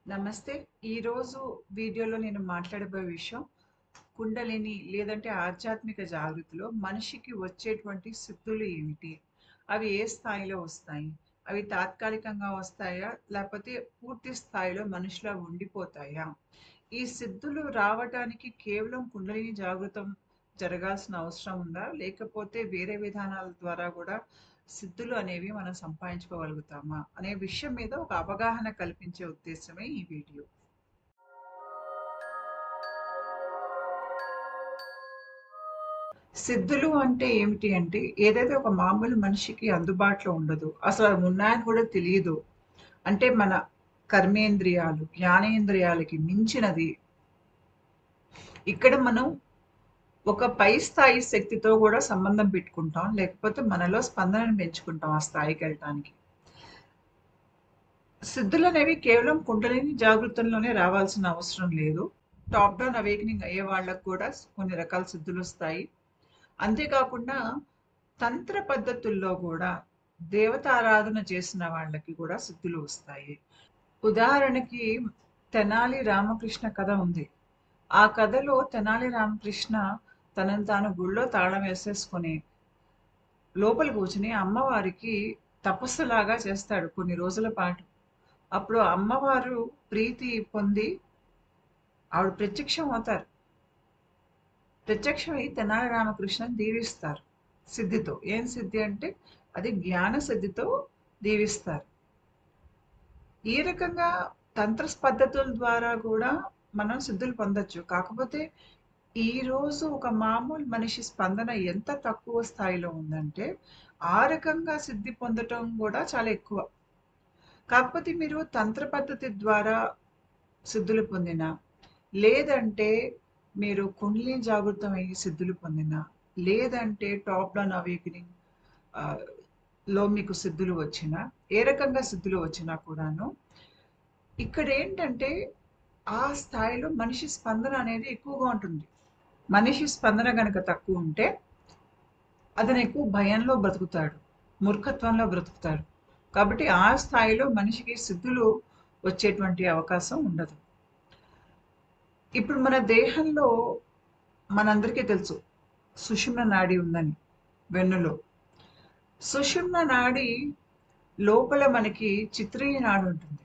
నమస్తే. ఈరోజు వీడియోలో నేను మాట్లాడబోయే విషయం కుండలిని లేదంటే ఆధ్యాత్మిక జాగృతిలో మనిషికి వచ్చేటువంటి సిద్ధులు ఏమిటి? అవి ఏ స్థాయిలో వస్తాయి? అవి తాత్కాలికంగా వస్తాయా? లేపోతే పూర్తి స్థాయిలో మనిషిలో ఉండిపోతాయా? ఈ సిద్ధులు రావటానికి కేవలం కుండలిని జాగృతం జరగాల్సిన అవసరం ఉందా? లేకపోతే వేరే విధానాల ద్వారా గూడా సిద్ధులు అనేవి మనం సంపాదించుకోగలుగుతామా? అనే విషయం మీద ఒక అవగాహన కల్పించే ఉద్దేశ్యమే ఈ వీడియో. సిద్ధులు అంటే ఏమిటి అంటే, ఏదైతే ఒక మామూలు మనిషికి అందుబాటులో ఉండదో, అసలు అవి ఉన్నాయని కూడా తెలీదు. అంటే మన కర్మేంద్రియాలు, జ్ఞానేంద్రియాలకి మించినది. ఇక్కడ మనం ఒక పై స్థాయి శక్తితో గూడా సంబంధం పెట్టుకుంటాం. లేకపోతే మనలో స్పందనను పెంచుకుంటాం ఆ స్థాయికెళ్ళటానికి. సిద్ధులనేవి కేవలం కుండలిని జాగృతంలోనే రావాల్సిన అవసరం లేదు. టాప్ డౌన్ అవేకెనింగ్ అయ్యే వాళ్ళకి కూడా కొన్ని రకాల సిద్ధులొస్తాయి. అంతేకాకుండా తంత్ర పద్ధతుల్లో గూడా దేవతారాధన చేసిన వాళ్ళకి గూడా సిద్ధులు వస్తాయి. ఉదాహరణకి 'తెనాలి రామకృష్ణ' కథ ఉంది. ఆ కథలో తెనాలి రామకృష్ణ తనను తాను గుళ్ళో తాళం వేసేసుకొని, లోపల కూర్చొని అమ్మవారికి తపస్సులాగా చేస్తాడు కొన్ని రోజుల పాటు. అప్పుడు అమ్మవారు ప్రీతి పొంది ఆవిడ ప్రత్యక్షం అవుతారు. ప్రత్యక్షమై తెనాలి రామకృష్ణని దీవిస్తారు సిద్ధితో. ఏం సిద్ధి అంటే అది జ్ఞాన సిద్ధితో దీవిస్తారు. ఈ రకంగా తంత్ర పద్ధతుల ద్వారా కూడా మనం సిద్ధులు పొందొచ్చు. కాకపోతే ఈరోజు ఒక మామూలు మనిషి స్పందన ఎంత తక్కువ స్థాయిలో ఉందంటే, ఆ రకంగా సిద్ధి పొందటం గూడా చాలా ఎక్కువ. కాకపోతే మీరు తంత్ర పద్ధతి ద్వారా సిద్ధులు పొందినా, లేదంటే మీరు కుండలిని జాగృతం అయ్యి సిద్ధులు పొందినా, లేదంటే టాప్ డౌన్ అవేకెనింగ్ ఆహ్, లో మీకు సిద్ధులు వచ్చినా, ఏ రకంగా సిద్ధులు వచ్చినా కూడాను, ఇక్కడేంటంటే ఆ స్థాయిలో మనిషి స్పందన అనేది ఎక్కువగా ఉంటుంది. మనిషి స్పందన గనక తక్కువుంటే, అతను ఎక్కువ భయంలో బ్రతుకుతాడు. మూర్ఖత్వంలో బ్రతుకుతాడు. కాబట్టి ఆ స్థాయిలో మనిషికి సిద్ధులు వచ్చేటువంటి అవకాశం ఉండదు. ఇప్పుడు మన దేహంలో మనందరికీ తెలుసు. సుషుమ్న నాడి ఉందని వెన్నులో. సుషుమ్న నాడి లోపల మనకి చిత్రీయ నాడి ఉంటుంది.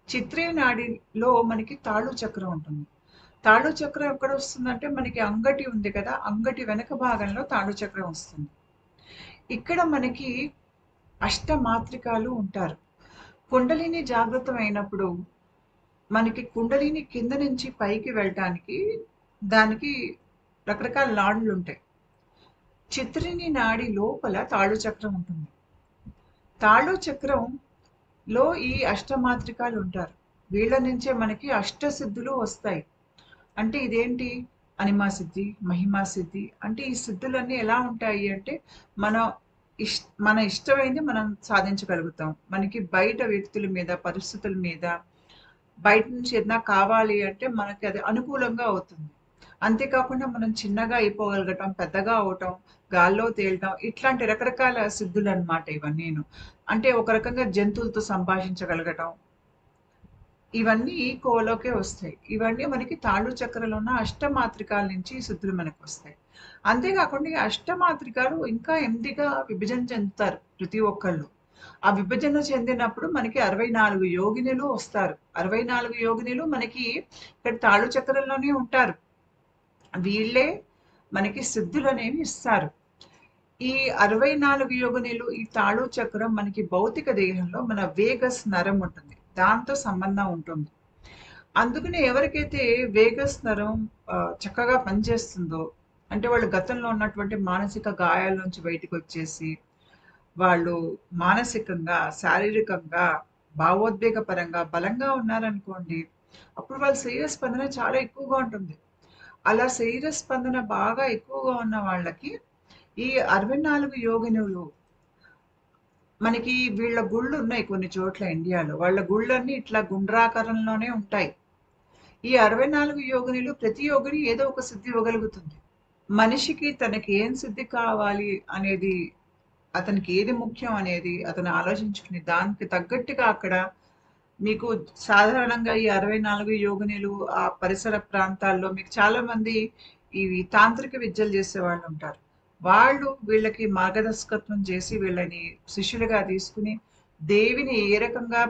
చిత్రీయ నాడిలో మనకి తాళు చక్రం ఉంటుంది. తాళు చక్రం ఎక్కడొస్తుందంటే మనకి అంగటి ఉంది కదా! అంగటి వెనక భాగంలో తాళు చక్రం వస్తుంది. ఇక్కడ మనకి అష్టమాత్రికాలు ఉంటారు. కుండలిని జాగృతమైనప్పుడు మనకి కుండలిని కింద నుంచి పైకి వెళ్ళటానికి దానికి రకరకాల నాడులుంటాయి. చిత్రిని నాడి లోపల తాళు చక్రం ఉంటుంది. తాళు చక్రంలో ఈ అష్టమాత్రికాలు ఉంటారు. వీళ్ళ నుంచే మనకి అష్టసిద్ధులు వస్తాయి. అంటే ఇదేంటి? అనిమా సిద్ధి, మహిమా సిద్ధి. అంటే ఈ సిద్ధులన్నీ ఎలా ఉంటాయి అంటే, మన మన ఇష్టమైంది మనం సాధించగలుగుతాం. మనకి బయట వ్యక్తుల మీద, పరిస్థితుల మీద, బయట నుంచి ఏదైనా కావాలి అంటే మనకి అది అనుకూలంగా అవుతుంది. అంతేకాకుండా మనం చిన్నగా అయిపోగలగటం, పెద్దగా అవ్వటం, గాల్లో తేలటం ఇట్లాంటి రకరకాల సిద్ధులనమాట ఇవన్నీను. అంటే ఒక రకంగా జంతువులతో సంభాషించగలగటం. ఇవన్నీ ఈ కోవలోకే వస్తాయి. ఇవన్నీ మనకి తాళు చక్రంలో ఉన్న అష్టమాత్రికాల నుంచి ఈ సిద్ధులు మనకొస్తాయి. అంతేకాకుండా ఈ అష్టమాత్రికాలు ఇంకా 8గా విభజన చెందుతారు ప్రతి ఒక్కళ్ళు. ఆ విభజన చెందినప్పుడు మనకి 64 యోగినులు వస్తారు. 64 యోగినులు మనకి ఇక్కడ తాళు చక్రంలోనే ఉంటారు. వీళ్ళే మనకి సిద్ధులనేవి ఇస్తారు. ఈ 64 యోగినులు ఈ తాళు చక్రం మనకి భౌతిక దేహంలో మన వేగస్ నరం ఉంటుంది. దాంతో సంబంధం ఉంటుంది. అందుకనే ఎవరికైతే వేగస్ నరం చక్కగా పనిచేస్తుందో, అంటే వాళ్ళు గతంలో ఉన్నటువంటి మానసిక గాయాల నుంచి బయటికొచ్చేసి, వాళ్ళు మానసికంగా, శారీరకంగా, భావోద్వేగపరంగా బలంగా ఉన్నారనుకోండి, అప్పుడు వాళ్ళ శరీర స్పందన చాలా ఎక్కువగా ఉంటుంది. అలా శరీర స్పందన బాగా ఎక్కువగా ఉన్న వాళ్ళకి, ఈ 64 యోగినులు మనకి వీళ్ళ గుళ్ళున్నాయి కొన్ని చోట్ల ఇండియాలో. వాళ్ళ గుళ్ళన్నీ ఇట్లా గుండ్రాకారంలోనే ఉంటాయి. ఈ 64 యోగినిలో ప్రతి యోగిని ఏదో ఒక సిద్ధి ఇవ్వగలుగుతుంది. మనిషికి తనకి ఏం సిద్ధి కావాలి అనేది, అతనికి ఏది ముఖ్యం అనేది అతను ఆలోచించుకుని దానికి తగ్గట్టుగా అక్కడ మీకు సాధారణంగా ఈ 64 యోగినులు ఆ పరిసర ప్రాంతాల్లో మీకు చాలా మంది ఇవి తాంత్రిక విద్యలు చేసేవాళ్ళు ఉంటారు. వాళ్ళు వీళ్ళకి మార్గదర్శకత్వం చేసి వీళ్ళని శిష్యులుగా తీసుకుని దేవిని ఏ రకంగా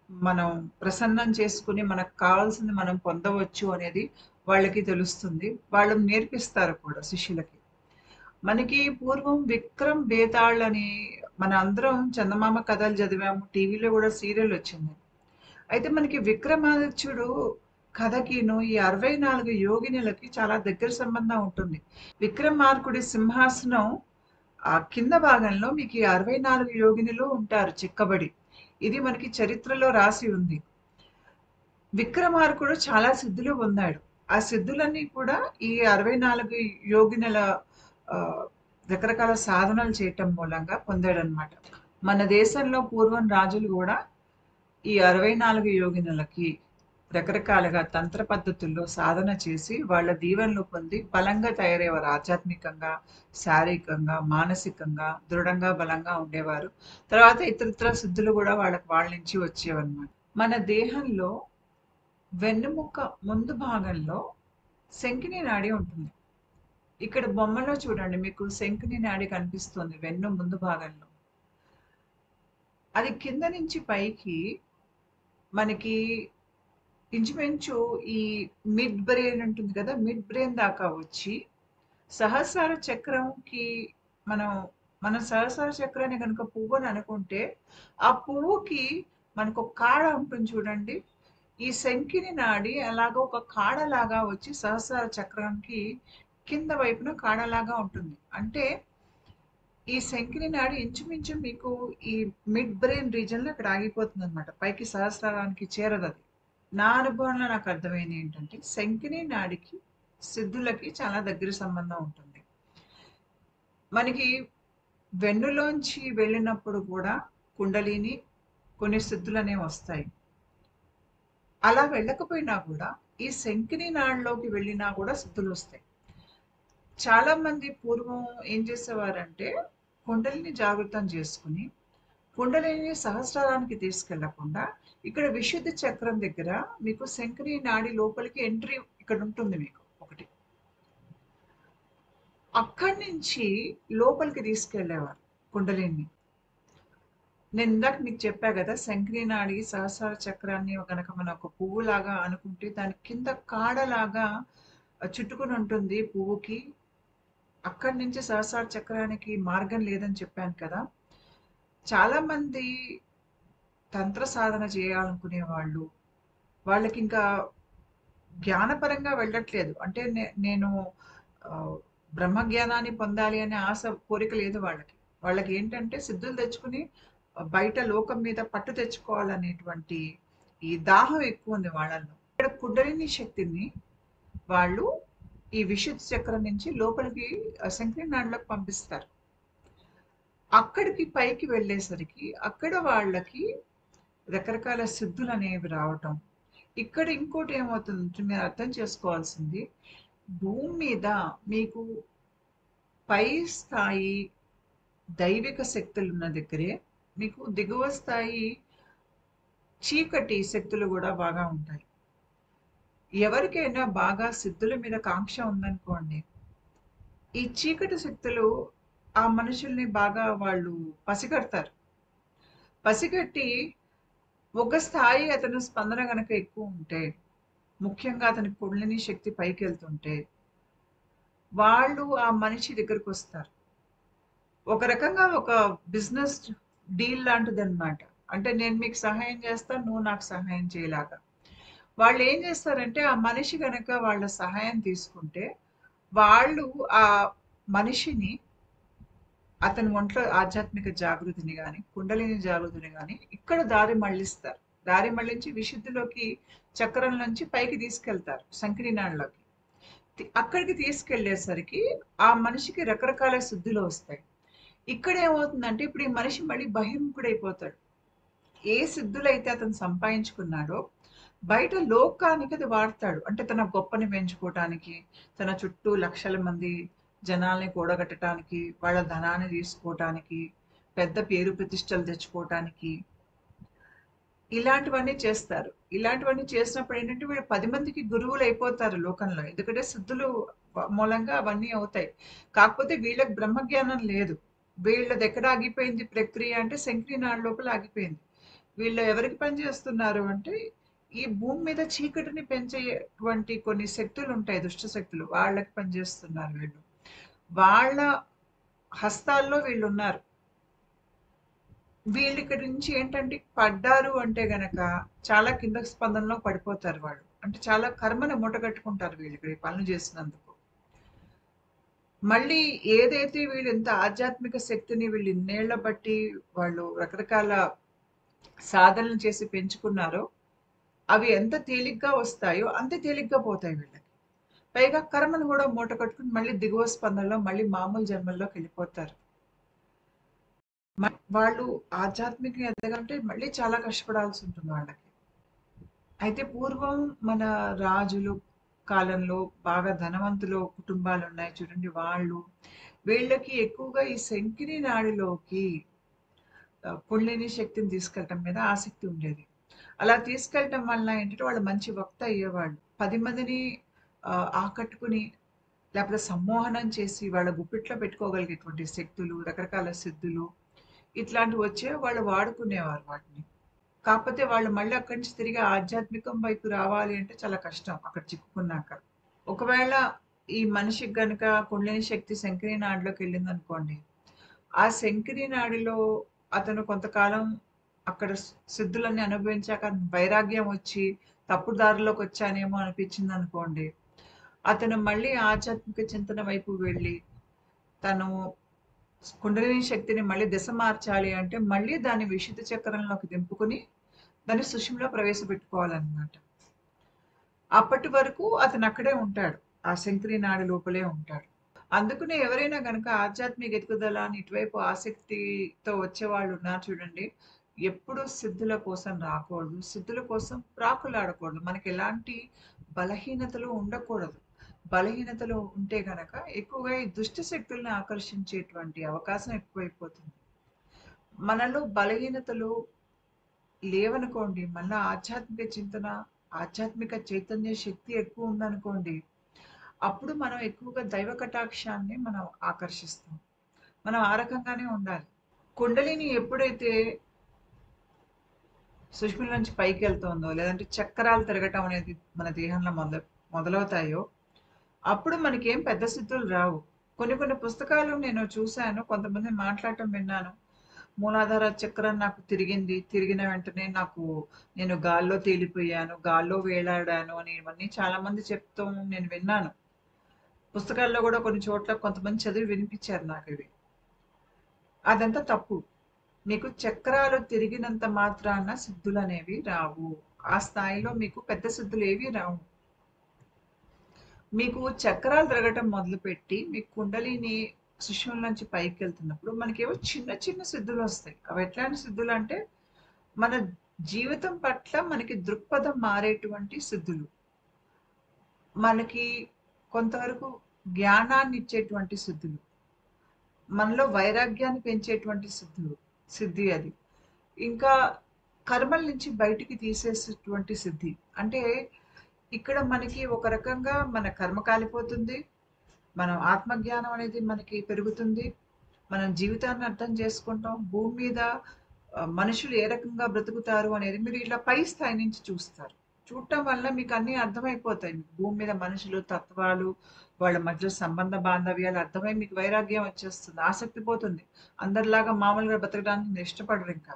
మనం ప్రసన్నం చేసుకుని మనకు కావాల్సింది మనం పొందవచ్చు అనేది వాళ్ళకి తెలుస్తుంది. వాళ్ళు నేర్పిస్తారు కూడా శిష్యులకి. మనకి పూర్వం విక్రమ్ బేతాళ్ అని మన అందరం చందమామ కథలు చదివాము. టీవీలో కూడా సీరియల్ వచ్చింది. అయితే మనకి విక్రమాదిత్యుడు కథకిను ఈ 64 యోగినులకి చాలా దగ్గర సంబంధం ఉంటుంది. విక్రమార్కుడి సింహాసనం ఆ కింద భాగంలో మీకు ఈ 64 యోగినులు ఉంటారు చిక్కబడి. ఇది మనకి చరిత్రలో రాసి ఉంది. విక్రమార్కుడు చాలా సిద్ధులు పొందాడు. ఆ సిద్ధులన్నీ కూడా ఈ 64 యోగినుల రకరకాల సాధనలు చేయటం మూలంగా పొందాడనమాట. మన దేశంలో పూర్వం రాజులు కూడా ఈ 64 యోగినులకి రకరకాలుగా తంత్ర పద్ధతుల్లో సాధన చేసి వాళ్ళ దీవెనలు పొంది బలంగా తయారయ్యేవారు. ఆధ్యాత్మికంగా, శారీరకంగా, మానసికంగా దృఢంగా బలంగా ఉండేవారు. తర్వాత ఇతరత్ర సిద్ధులు కూడా వాళ్ళ నుంచి వచ్చేవన్నమాట. మన దేహంలో వెన్నుముక్క ముందు భాగంలో శంకిని నాడి ఉంటుంది. ఇక్కడ బొమ్మలో చూడండి, మీకు శంకిని నాడి కనిపిస్తుంది వెన్ను ముందు భాగంలో. అది కింద నుంచి పైకి మనకి ఇంచుమించు ఈ మిడ్ బ్రెయిన్ ఉంటుంది కదా, మిడ్ బ్రెయిన్ దాకా వచ్చి సహస్రార చక్రంకి మన సహస్రార చక్రాన్ని కనుక పువ్వు అని అనుకుంటే ఆ పువ్వుకి మనకు ఒక కాడ ఉంటుంది చూడండి. ఈ శంకిని నాడి అలాగా ఒక కాడలాగా వచ్చి సహస్రార చక్రానికి కింద వైపున కాడలాగా ఉంటుంది. అంటే ఈ శంకిని నాడి ఇంచుమించు మీకు ఈ మిడ్ బ్రెయిన్ రీజన్ లో ఇక్కడ ఆగిపోతుంది అనమాట. పైకి సహస్రారానికి చేరదు అది. నా అనుభవంలో నాకు అర్థమైంది ఏంటంటే శంకిని నాడికి సిద్ధులకి చాలా దగ్గర సంబంధం ఉంటుంది. మనకి వెన్నులోంచి వెళ్ళినప్పుడు కూడా కుండలిని కొన్ని సిద్ధులు అనేవి వస్తాయి. అలా వెళ్ళకపోయినా కూడా ఈ శంకిని నాడిలోకి వెళ్ళినా కూడా సిద్ధులు వస్తాయి. చాలా మంది పూర్వం ఏం చేసేవారంటే కుండలిని జాగృతం చేసుకుని కుండలిని సహస్రారానికి తీసుకెళ్లకుండా ఇక్కడ విశుద్ధ చక్రం దగ్గర మీకు శంకిని నాడి లోపలికి ఎంట్రీ ఇక్కడ ఉంటుంది మీకు ఒకటి. అక్కడి నుంచి లోపలికి తీసుకెళ్లేవారు కుండలిని. నేను ఇందాక మీకు చెప్పా కదా, శంకిని నాడి సహస్రార చక్రాన్ని కనుక మనం ఒక పువ్వులాగా అనుకుంటే దాని కింద కాడలాగా చుట్టుకుని ఉంటుంది పువ్వుకి. అక్కడి నుంచి సహస్రార చక్రానికి మార్గం లేదని చెప్పాను కదా. చాలా మంది తంత్ర సాధన చేయాలనుకునే వాళ్ళు వాళ్ళకి ఇంకా జ్ఞానపరంగా వెళ్ళట్లేదు. అంటే నేను బ్రహ్మజ్ఞానాన్ని పొందాలి అనే ఆశ కోరిక లేదు వాళ్ళకి. వాళ్ళకి ఏంటంటే సిద్ధులు తెచ్చుకుని బయట లోకం మీద పట్టు తెచ్చుకోవాలనేటువంటి ఈ దాహం ఎక్కువ ఉంది వాళ్ళల్లో. ఇక్కడ కుండలిని శక్తిని వాళ్ళు ఈ విశుద్ధ చక్రం నుంచి లోపలికి శంకిని నాడిలోకి పంపిస్తారు. అక్కడికి పైకి వెళ్ళేసరికి అక్కడ వాళ్ళకి రకరకాల సిద్ధులు అనేవి రావటం. ఇక్కడ ఇంకోటి ఏమవుతుంది మీరు అర్థం చేసుకోవాల్సింది, భూమి మీద మీకు పై స్థాయి దైవిక శక్తులు ఉన్న దగ్గరే మీకు దిగువ స్థాయి చీకటి శక్తులు కూడా బాగా ఉంటాయి. ఎవరికైనా బాగా సిద్ధుల మీద కాంక్ష ఉందనుకోండి, ఈ చీకటి శక్తులు ఆ మనుషుల్ని బాగా వాళ్ళు పసిగడతారు. పసిగట్టి ఒక స్థాయి అతను స్పందన గనక ఎక్కువ ఉంటే, ముఖ్యంగా అతని కుండలిని శక్తి పైకి వెళ్తుంటే వాళ్ళు ఆ మనిషి దగ్గరకు వస్తారు. ఒక రకంగా ఒక బిజినెస్ డీల్ లాంటిది అనమాట. అంటే నేను మీకు సహాయం చేస్తాను, నువ్వు నాకు సహాయం చేయలాగా. వాళ్ళు ఏం చేస్తారంటే ఆ మనిషి గనక వాళ్ళ సహాయం తీసుకుంటే వాళ్ళు ఆ మనిషిని అతని ఒంట్లో ఆధ్యాత్మిక జాగృతిని కానీ కుండలిని జాగృతిని కానీ ఇక్కడ దారి మళ్ళిస్తారు. దారి మళ్ళించి విశుద్ధిలోకి చక్రం నుంచి పైకి తీసుకెళ్తారు శంకిని నాడిలోకి. అక్కడికి తీసుకెళ్లేసరికి ఆ మనిషికి రకరకాల శుద్ధులు వస్తాయి. ఇక్కడ ఏమవుతుందంటే ఇప్పుడు ఈ మనిషి మళ్ళీ బహిర్ముఖుడైపోతాడు. ఏ సిద్ధులైతే అతను సంపాదించుకున్నాడో బయట లోకానికి అది వాడతాడు. అంటే తన గొప్పని పెంచుకోవటానికి, తన చుట్టూ లక్షల మంది జనాల్ని కూడగట్టడానికి, వాళ్ళ ధనాన్ని తీసుకోవటానికి, పెద్ద పేరు ప్రతిష్టలు తెచ్చుకోవటానికి. ఇలాంటివన్నీ చేస్తారు. ఇలాంటివన్నీ చేసినప్పుడు ఏంటంటే వీళ్ళు 10 మందికి గురువులయిపోతారు లోకంలో. ఎందుకంటే సిద్ధులు మూలంగా అవన్నీ అవుతాయి. కాకపోతే వీళ్ళకి బ్రహ్మజ్ఞానం లేదు. వీళ్ళదెక్కడ ఆగిపోయింది ప్రక్రియ అంటే శంకినాడి లోపల ఆగిపోయింది. వీళ్ళు ఎవరికి పనిచేస్తున్నారు అంటే, ఈ భూమి మీద చీకటిని పెంచేటువంటి కొన్ని శక్తులుంటాయి, దుష్ట శక్తులు. వాళ్ళకి పనిచేస్తున్నారు వీళ్ళు. వాళ్ళ హస్తాల్లో వీళ్ళున్నారు. వీళ్ళిక్కడి నుంచి ఏంటంటే పడ్డారు అంటే గనక చాలా కింద స్పందనలో పడిపోతారు వాళ్ళు. అంటే చాలా కర్మని మూటగట్టుకుంటారు వీళ్ళిక్కడ ఈ పనులు చేసినందుకు. మళ్ళీ ఏదైతే వీళ్ళు ఇంత ఆధ్యాత్మిక శక్తిని వీళ్ళు ఇన్నేళ్ల బట్టి వాళ్ళు రకరకాల సాధనలు చేసి పెంచుకున్నారో, అవి ఎంత తేలిగ్గా వస్తాయో అంతే తేలిగ్గా పోతాయి వీళ్ళకి. పైగా కర్మను కూడా మూట కట్టుకుని మళ్ళీ దిగువ స్పందనలో మళ్ళీ మామూలు జన్మల్లోకి వెళ్ళిపోతారు. వాళ్ళు ఆధ్యాత్మికంగా ఎదగాలంటే మళ్ళీ చాలా కష్టపడాల్సి ఉంటుంది వాళ్ళకి. అయితే పూర్వం మన రాజులు కాలంలో బాగా ధనవంతులు కుటుంబాలు ఉన్నాయి చూడండి వాళ్ళు. వీళ్ళకి ఎక్కువగా ఈ శంకిని నాడిలోకి కుండలిని శక్తిని తీసుకెళ్ళటం మీద ఆసక్తి ఉండేది. అలా తీసుకెళ్ళటం వలన ఏంటంటే వాళ్ళు మంచి వక్త అయ్యేవాళ్ళు. 10 మందిని ఆకట్టుకుని లేకపోతే సమ్మోహనం చేసి వాళ్ళ గుప్పిట్లో పెట్టుకోగలిగేటువంటి శక్తులు, రకరకాల సిద్ధులు ఇట్లాంటివి వచ్చేవి. వాళ్ళు వాడుకునేవారు వాటిని. కాకపోతే వాళ్ళు మళ్ళీ అక్కడి నుంచి తిరిగి ఆధ్యాత్మికం వైపు రావాలి అంటే చాలా కష్టం అక్కడ చిక్కుకున్నాక. ఒకవేళ ఈ మనిషికి గనుక కుండలిని శక్తి శంకిని నాడిలోకి వెళ్ళిందనుకోండి, ఆ శంకిని నాడిలో అతను కొంతకాలం అక్కడ సిద్ధులన్నీ అనుభవించాక వైరాగ్యం వచ్చి తప్పుడు దారిలోకి వచ్చానేమో అనిపించింది అనుకోండి, అతను మళ్ళీ ఆధ్యాత్మిక చింతన వైపు వెళ్ళి తను కుండలిని శక్తిని మళ్ళీ దిశ మార్చాలి అంటే మళ్ళీ దాన్ని విశుద్ధ చక్రంలోకి దింపుకుని దాన్ని సుషుమ్‌లో ప్రవేశపెట్టుకోవాలన్నమాట. అప్పటి వరకు అతను అక్కడే ఉంటాడు. ఆ శంకిని నాడి లోపలే ఉంటాడు. అందుకనే ఎవరైనా గనక ఆధ్యాత్మిక ఎదుగుదల అని ఇటువైపు ఆసక్తితో వచ్చేవాళ్ళు ఉన్నారు చూడండి. ఎప్పుడూ సిద్ధుల కోసం రాకూడదు. సిద్ధుల కోసం ప్రాకులాడకూడదు. మనకి ఎలాంటి బలహీనతలు ఉండకూడదు. బలహీనతలు ఉంటే గనక ఎక్కువగా ఈ దుష్ట శక్తుల్ని ఆకర్షించేటువంటి అవకాశం ఎక్కువైపోతుంది. మనలో బలహీనతలు లేవనుకోండి, మళ్ళా ఆధ్యాత్మిక చింతన, ఆధ్యాత్మిక చైతన్య శక్తి ఎక్కువ ఉందనుకోండి, అప్పుడు మనం ఎక్కువగా దైవ కటాక్షాన్ని మనం ఆకర్షిస్తాం. మనం ఆ రకంగానే ఉండాలి. కుండలిని ఎప్పుడైతే సుషుమ్న నుంచి పైకెళ్తుందో, లేదంటే చక్రాలు తిరగటం అనేది మన దేహంలో మొదలవుతాయో, అప్పుడు మనకేం పెద్ద సిద్ధులు రావు. కొన్ని కొన్ని పుస్తకాలు నేను చూశాను. కొంతమంది మాట్లాడటం విన్నాను. మూలాధార చక్రం నాకు తిరిగింది. తిరిగిన వెంటనే నేను గాల్లో తేలిపోయాను. గాల్లో వేలాడాను అని ఇవన్నీ చాలామంది చెప్తాం నేను విన్నాను. పుస్తకాల్లో గూడా కొన్ని చోట్ల కొంతమంది చదివి వినిపించారు నాకివి. అదంతా తప్పు. మీకు చక్రాలు తిరిగినంత మాత్రాన సిద్ధులనేవి రావు. ఆ స్థాయిలో మీకు పెద్ద సిద్ధులేవి రావు. మీకు చక్రాలు తిరగటం మొదలుపెట్టి, మీ కుండలిని సుషుమ్న నుంచి పైకెళ్తున్నప్పుడు మనకేవో చిన్న చిన్న సిద్ధులొస్తాయి. అవి ఎట్లాంటి సిద్ధులంటే, మన జీవితం పట్ల మనకి దృక్పథం మారేటువంటి సిద్ధులు. మనకి కొంతవరకు జ్ఞానాన్నిచ్చేటువంటి సిద్ధులు. మనలో వైరాగ్యాన్ని పెంచేటువంటి సిద్ధి అది. ఇంకా కర్మల నుంచి బయటికి తీసేసేటువంటి సిద్ధి. అంటే ఇక్కడ మనకి ఒక రకంగా మన కర్మ కాలిపోతుంది. మనం ఆత్మజ్ఞానం అనేది మనకి పెరుగుతుంది. మనం జీవితాన్ని అర్థం చేసుకుంటాం. భూమి మీద మనుషులు ఏ రకంగా బ్రతుకుతారు అనేది మీరు ఇట్లా పై స్థాయి నుంచి చూస్తారు. చూడటం వల్ల మీకు అన్నీ అర్థమైపోతాయి. మీకు భూమి మీద మనుషులు, తత్వాలు, వాళ్ళ మధ్యలో సంబంధ బాంధవ్యాలు అర్థమై మీకు వైరాగ్యం వచ్చేస్తుంది. ఆసక్తి పోతుంది. అందరిలాగా మామూలుగా బ్రతకడానికి మీరు ఇష్టపడరు ఇంకా.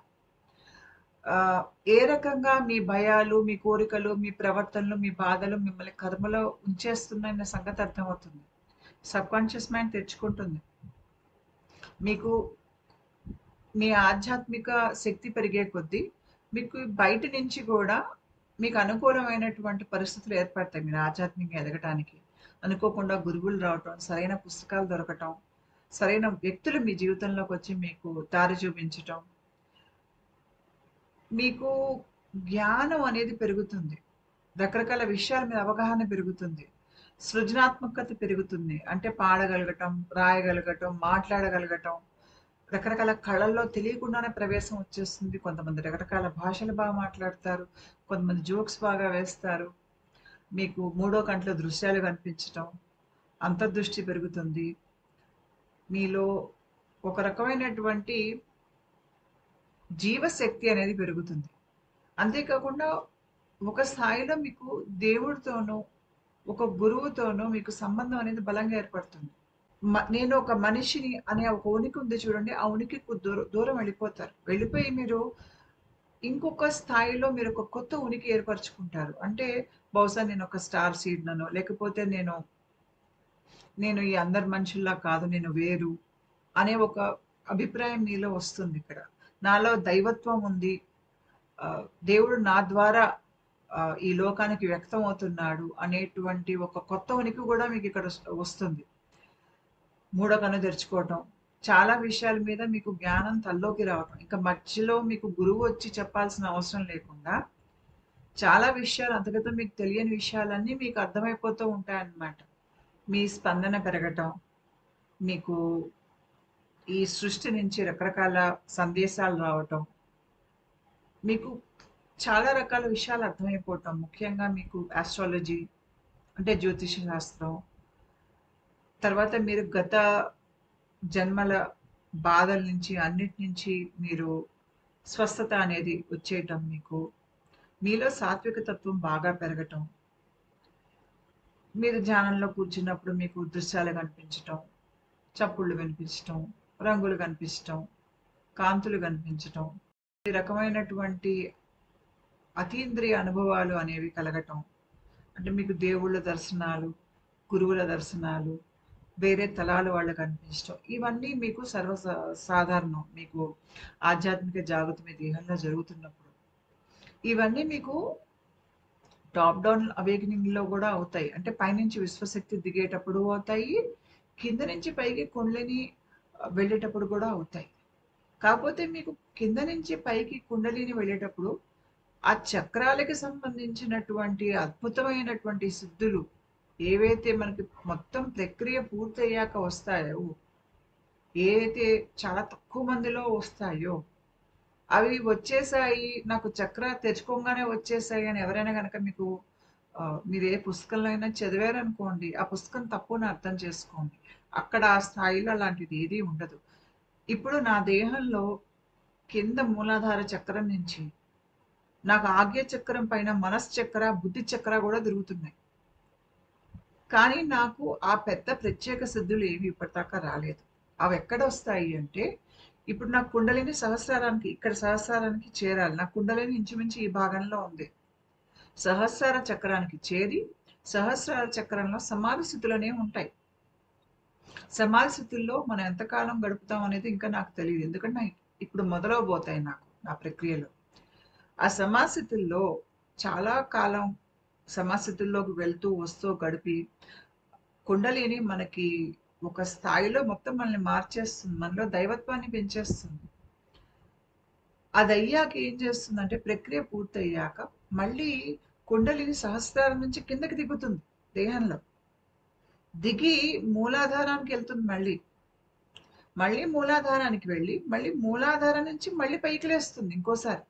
ఏ రకంగా మీ భయాలు, మీ కోరికలు, మీ ప్రవర్తనలు, మీ బాధలు మిమ్మల్ని కర్మలో ఉంచేస్తున్నాయన్న సంగతి అర్థమవుతుంది. సబ్‌కాన్షియస్ మైండ్ తెచ్చుకుంటుంది. మీకు మీ ఆధ్యాత్మిక శక్తి పెరిగే కొద్దీ మీకు బయట నుంచి గూడా మీకు అనుకూలమైనటువంటి పరిస్థితులు ఏర్పడతాయి మీరు ఆధ్యాత్మికంగా ఎదగటానికి. అనుకోకుండా గురువులు రావటం, సరైన పుస్తకాలు దొరకటం, సరైన వ్యక్తులు మీ జీవితంలోకొచ్చి మీకు దారి చూపించటం. మీకు జ్ఞానం అనేది పెరుగుతుంది. రకరకాల విషయాల మీద అవగాహన పెరుగుతుంది. సృజనాత్మకత పెరుగుతుంది. అంటే పాడగలగటం, రాయగలగటం, మాట్లాడగలగటం, రకరకాల కళల్లో తెలియకుండానే ప్రవేశం వచ్చేస్తుంది. కొంతమంది రకరకాల భాషలు బాగా మాట్లాడతారు. కొంతమంది జోక్స్ బాగా వేస్తారు. మీకు మూడో కంట్లో దృశ్యాలు కనిపించటం, అంతర్దృష్టి పెరుగుతుంది. మీలో ఒక రకమైనటువంటి జీవశక్తి అనేది పెరుగుతుంది. అంతేకాకుండా ఒక స్థాయిలో మీకు దేవుడితోనూ, ఒక గురువుతోనూ మీకు సంబంధం అనేది బలంగా ఏర్పడుతుంది. నేను ఒక మనిషిని అనే ఒక ఉనికి ఉంది చూడండి. ఆ ఉనికికి దూరం వెళ్ళిపోతారు. వెళ్ళిపోయి మీరు ఇంకొక స్థాయిలో మీరు ఒక కొత్త ఉనికి ఏర్పరుచుకుంటారు. అంటే బహుశా నేనొక స్టార్ సీడ్‌ననో, లేకపోతే నేను ఈ అందరి మనుషుల్లా కాదు. నేను వేరు అనే ఒక అభిప్రాయం మీలో వస్తుందిక్కడ. నాలో దైవత్వం ఉంది. దేవుడు నా ద్వారా ఈ లోకానికి వ్యక్తమవుతున్నాడు అనేటువంటి ఒక కొత్త ఉనికి గూడా మీకిక్కడ వస్తుంది. మూడో కన్ను తెరుచుకోవటం. చాలా విషయాల మీద మీకు జ్ఞానం తలలోకి రావటం. ఇంక మధ్యలో మీకు గురువు వచ్చి చెప్పాల్సిన అవసరం లేకుండా, చాలా విషయాలు అంతగతం మీకు తెలియని విషయాలన్నీ మీకు అర్థమైపోతూ ఉంటాయన్నమాట. మీ స్పందన పెరగటం, మీకు ఈ సృష్టి నుంచి రకరకాల సందేశాలు రావటం, మీకు చాలా రకాల విషయాలు అర్థమైపోవటం. ముఖ్యంగా మీకు ఆస్ట్రాలజీ అంటే జ్యోతిష శాస్త్రం, తర్వాత మీరు గత జన్మల బాధల నుంచి అన్నిటి నుంచి మీరు స్వస్థత అనేది వచ్చేయటం మీకు. మీలో సాత్విక తత్వం బాగా పెరగటం. మీరు ధ్యానంలో కూర్చున్నప్పుడు మీకు దృశ్యాలు కనిపించటం, చప్పుళ్ళు వినిపించటం, రంగులు కనిపించటం, కాంతులు కనిపించటం. ఈ రకమైనటువంటి అతీంద్రియ అనుభవాలు అనేవి కలగటం. అంటే మీకు దేవుళ్ళ దర్శనాలు, గురువుల దర్శనాలు, వేరే తలాలు వాళ్ళకి కనిపించటం. ఇవన్నీ మీకు సాధారణం. మీకు ఆధ్యాత్మిక జాగృతి మీ దేహంలో జరుగుతున్నప్పుడు. ఇవన్నీ మీకు టాప్ డౌన్ అవేకనింగ్‌లో గూడా అవుతాయి. అంటే పైనుంచి విశ్వశక్తి దిగేటప్పుడు అవుతాయి. కింద నుంచి పైకి కుండలిని వెళ్ళేటప్పుడు గూడా అవుతాయి. కాపోతే మీకు కింద నుంచి పైకి కుండలిని వెళ్ళేటప్పుడు ఆ చక్రాలకి సంబంధించినటువంటి అద్భుతమైనటువంటి సిద్ధులు ఏవైతే మనకి మొత్తం ప్రక్రియ పూర్తయ్యాక వస్తాయో, ఏవైతే చాలా తక్కువ మందిలో వస్తాయో, అవి వచ్చేసాయి, నాకు చక్ర తెరుచుకోగానే వచ్చేసాయి అని ఎవరైనా గనక మీకు మీరు ఏ పుస్తకంలో అయినా చదివారనుకోండి, ఆ పుస్తకం తప్పు అని అర్థం చేసుకోండి. అక్కడ ఆ స్థాయిలో అలాంటిది ఏదీ ఉండదు. ఇప్పుడు నా దేహంలో కింద మూలాధార చక్రం నుంచి నాకు ఆజ్ఞ చక్రం పైన మనశ్చక్ర, బుద్ధి చక్ర గూడా తిరుగుతున్నాయి. కానీ నాకు ఆ పెద్ద ప్రత్యేక సిద్ధులు ఏవి ఇప్పటిదాకా రాలేదు. అవెక్కడొస్తాయి అంటే, ఇప్పుడు నా కుండలిని సహస్రారానికి ఇక్కడ సహస్రారానికి చేరాలి. నా కుండలిని ఇంచుమించు ఈ భాగంలో ఉంది. సహస్రార చక్రానికి చేరి, సహస్రార చక్రంలో సమాధి స్థితులనేవి ఉంటాయి. సమాధి స్థితుల్లో మనం ఎంతకాలం గడుపుతాం అనేది ఇంకా నాకు తెలీదు. ఎందుకంటే ఇప్పుడు మొదలవబోతాయి నాకు నా ప్రక్రియలు. ఆ సమాధి స్థితుల్లో చాలా కాలం సమాధి స్థితుల్లోకి వెళ్తూ, వస్తూ గడిపి, కుండలిని మనకి ఒక స్థాయిలో మొత్తం మనల్ని మార్చేస్తుంది. మనలో దైవత్వాన్ని పెంచేస్తుంది. అదయ్యాక ఏం చేస్తుందంటే ప్రక్రియ పూర్తయ్యాక మళ్ళీ కుండలిని సహస్రారం నుంచి కిందకి దిగుతుంది దేహంలో. దిగి మూలాధారానికి వెళ్తుంది మళ్ళీ. మళ్ళీ మూలాధారానికి వెళ్ళి, మళ్ళీ మూలాధారం నుంచి మళ్ళీ పైకి లేస్తుంది ఇంకోసారి.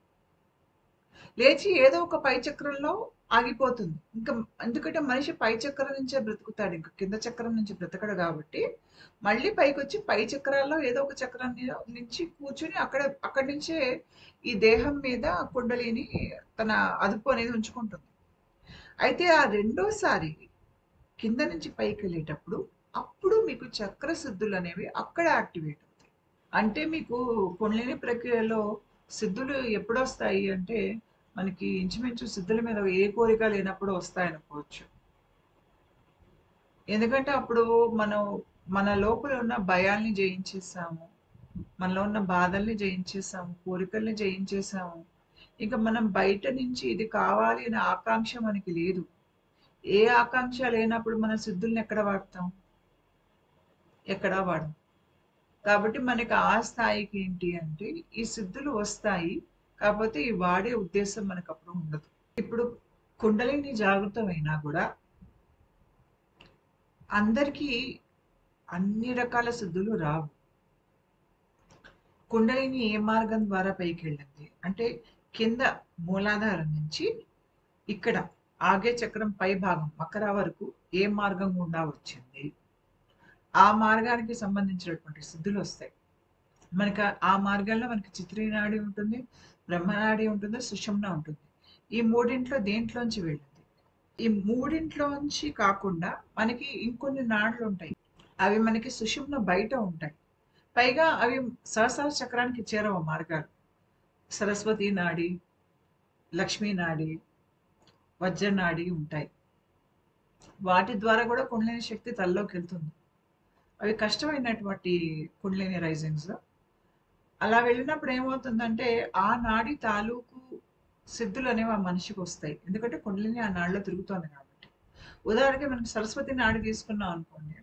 లేచి ఏదో ఒక పై చక్రంలో ఆగిపోతుంది. ఇంకా ఎందుకంటే మనిషి పై చక్రం నుంచే బ్రతుకుతాడు. ఇంక కింద చక్రం నుంచి బ్రతకడు కాబట్టి, మళ్ళీ పైకొచ్చి పై చక్రాల్లో ఏదో ఒక చక్రం నుంచి కూర్చొని అక్కడి నుంచే ఈ దేహం మీద కుండలిని తన అదుపు అనేది ఉంచుకుంటుంది. అయితే ఆ రెండోసారి కింద నుంచి పైకెళ్ళేటప్పుడు, అప్పుడు మీకు చక్ర సిద్ధులనేవి అక్కడ యాక్టివేట్ అవుతాయి. అంటే మీకు కుండలిని ప్రక్రియలో సిద్ధులు ఎప్పుడొస్తాయి అంటే, మనకి ఇంచుమించు సిద్ధుల మీద ఏ కోరిక లేనప్పుడు వస్తాయనుకోవచ్చు. ఎందుకంటే అప్పుడు మనం మన లోపల ఉన్న భయాల్ని జయించేసాము. మనలో ఉన్న బాధల్ని జయించేసాము. కోరికల్ని జయించేసాము. ఇంక మనం బయట నుంచి ఇది కావాలి అనే ఆకాంక్ష మనకి లేదు. ఏ ఆకాంక్ష లేనప్పుడు మన సిద్ధుల్ని ఎక్కడ వాడతాం? ఎక్కడా వాడం. కాబట్టి మనకి ఆ స్థాయికి ఏంటి అంటే, ఈ సిద్ధులు వస్తాయి. కాకపోతే ఈ వాడే ఉద్దేశం మనకప్పుడు ఉండదు. ఇప్పుడు కుండలిని జాగృతమైనా గూడా అందరికీ అన్ని రకాల సిద్ధులు రావు. కుండలిని ఏ మార్గం ద్వారా పైకెళ్ళింది అంటే కింద మూలాధారం నుంచి ఇక్కడ ఆగ్య చక్రం పై భాగం మకర వరకు ఏ మార్గం గుండా వచ్చింది, ఆ మార్గానికి సంబంధించినటువంటి సిద్ధులు వస్తాయి మనకి. ఆ మార్గంలో మనకి చిత్రీనాడి ఉంటుంది, బ్రహ్మనాడి ఉంటుంది, సుషుమ్న ఉంటుంది. ఈ మూడింట్లో దేంట్లోంచి వెళ్ళింది? ఈ మూడింట్లోంచి కాకుండా మనకి ఇంకొన్ని నాడులు ఉంటాయి, అవి మనకి సుషుమ్న బయట ఉంటాయి. పైగా అవి సహస్ర చక్రానికి చేరవ మార్గాలు. సరస్వతి నాడి, లక్ష్మీ నాడి, వజ్ర నాడి ఉంటాయి. వాటి ద్వారా కూడా కుండలిని శక్తి తలలోకి వెళ్తుంది. అవి కష్టమైనటువంటి కుండలిని రైజింగ్స్. అలా వెళ్ళినప్పుడు ఏమవుతుందంటే ఆ నాడి తాలూకు సిద్ధులు అనేవి ఆ మనిషికి వస్తాయి. ఎందుకంటే కుండలిని ఆ నాడిలో తిరుగుతోంది కాబట్టి. ఉదాహరణకి మనకి సరస్వతి నాడి తీసుకున్నాం అనుకోండి.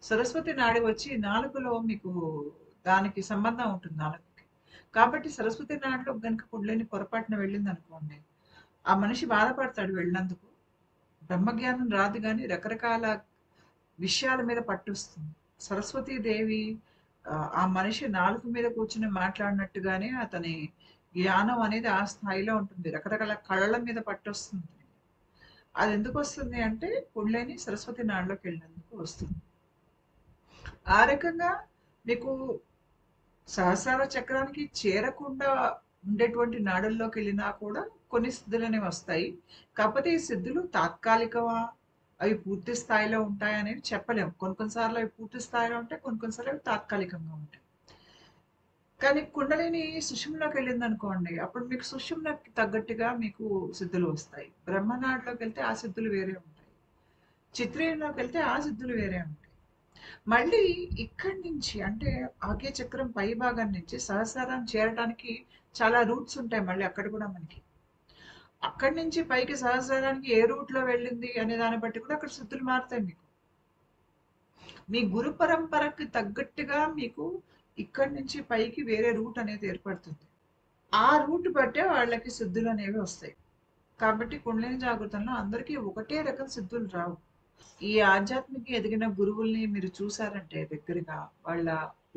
సరస్వతి నాడి వచ్చి నాలుకలో మీకు దానికి సంబంధం ఉంటుంది నాలుకకి. కాబట్టి సరస్వతి నాడిలో గనుక కుండలిని పొరపాటున వెళ్ళింది అనుకోండి, ఆ మనిషి బాధపడతాడు వెళ్ళినందుకు. బ్రహ్మజ్ఞానం రాదు కానీ రకరకాల విషయాల మీద పట్టొస్తుంది. సరస్వతీదేవి ఆ మనిషి నాలుక మీద కూర్చుని మాట్లాడినట్టుగానే అతని జ్ఞానం అనేది ఆ స్థాయిలో ఉంటుంది. రకరకాల కళల మీద పట్టొస్తుంది. అది ఎందుకు వస్తుంది అంటే కుండలిని సరస్వతి నాడిలోకి వెళ్ళినందుకు వస్తుంది. ఆ రకంగా మీకు సహస్రార చక్రానికి చేరకుండా ఉండేటువంటి నాడుల్లోకి వెళ్ళినా కూడా కొన్ని సిద్ధులు అనేవి వస్తాయి. కాకపోతే ఈ సిద్ధులు తాత్కాలికమా, అవి పూర్తి స్థాయిలో ఉంటాయనేవి చెప్పలేము. కొన్ని కొన్నిసార్లు అవి పూర్తి స్థాయిలో ఉంటాయి, కొన్ని కొన్నిసార్లు అవి తాత్కాలికంగా ఉంటాయి. కానీ కుండలిని సుషుమ్నలోకి వెళ్ళింది అనుకోండి, అప్పుడు మీకు సుషుమ్నకి తగ్గట్టుగా మీకు సిద్ధులు వస్తాయి. బ్రహ్మనాడిలోకి వెళ్తే ఆ సిద్ధులు వేరే ఉంటాయి. చిత్రీయంలోకి వెళ్తే ఆ సిద్ధులు వేరే ఉంటాయి. మళ్ళీ ఇక్కడి నుంచి అంటే ఆగ్య చక్రం పై భాగం నుంచి సహస్రారం చేరడానికి చాలా రూట్స్ ఉంటాయి. మళ్ళీ అక్కడ కూడా మనకి అక్కడి నుంచి పైకి సహస్రారానికి ఏ రూట్ లో వెళ్ళింది అనే దాన్ని బట్టి కూడా అక్కడ సిద్ధులు మారుతాయి. మీకు మీ గురు పరంపరకి తగ్గట్టుగా మీకు ఇక్కడి నుంచి పైకి వేరే రూట్ అనేది ఏర్పడుతుంది. ఆ రూట్ బట్టే వాళ్ళకి సిద్ధులు అనేవి వస్తాయి. కాబట్టి కుండలిని జాగృతంలో అందరికీ ఒకటే రకం సిద్ధులు రావు. ఈ ఆధ్యాత్మిక ఎదిగిన గురువుల్ని మీరు చూసారంటే దగ్గరగా, వాళ్ళ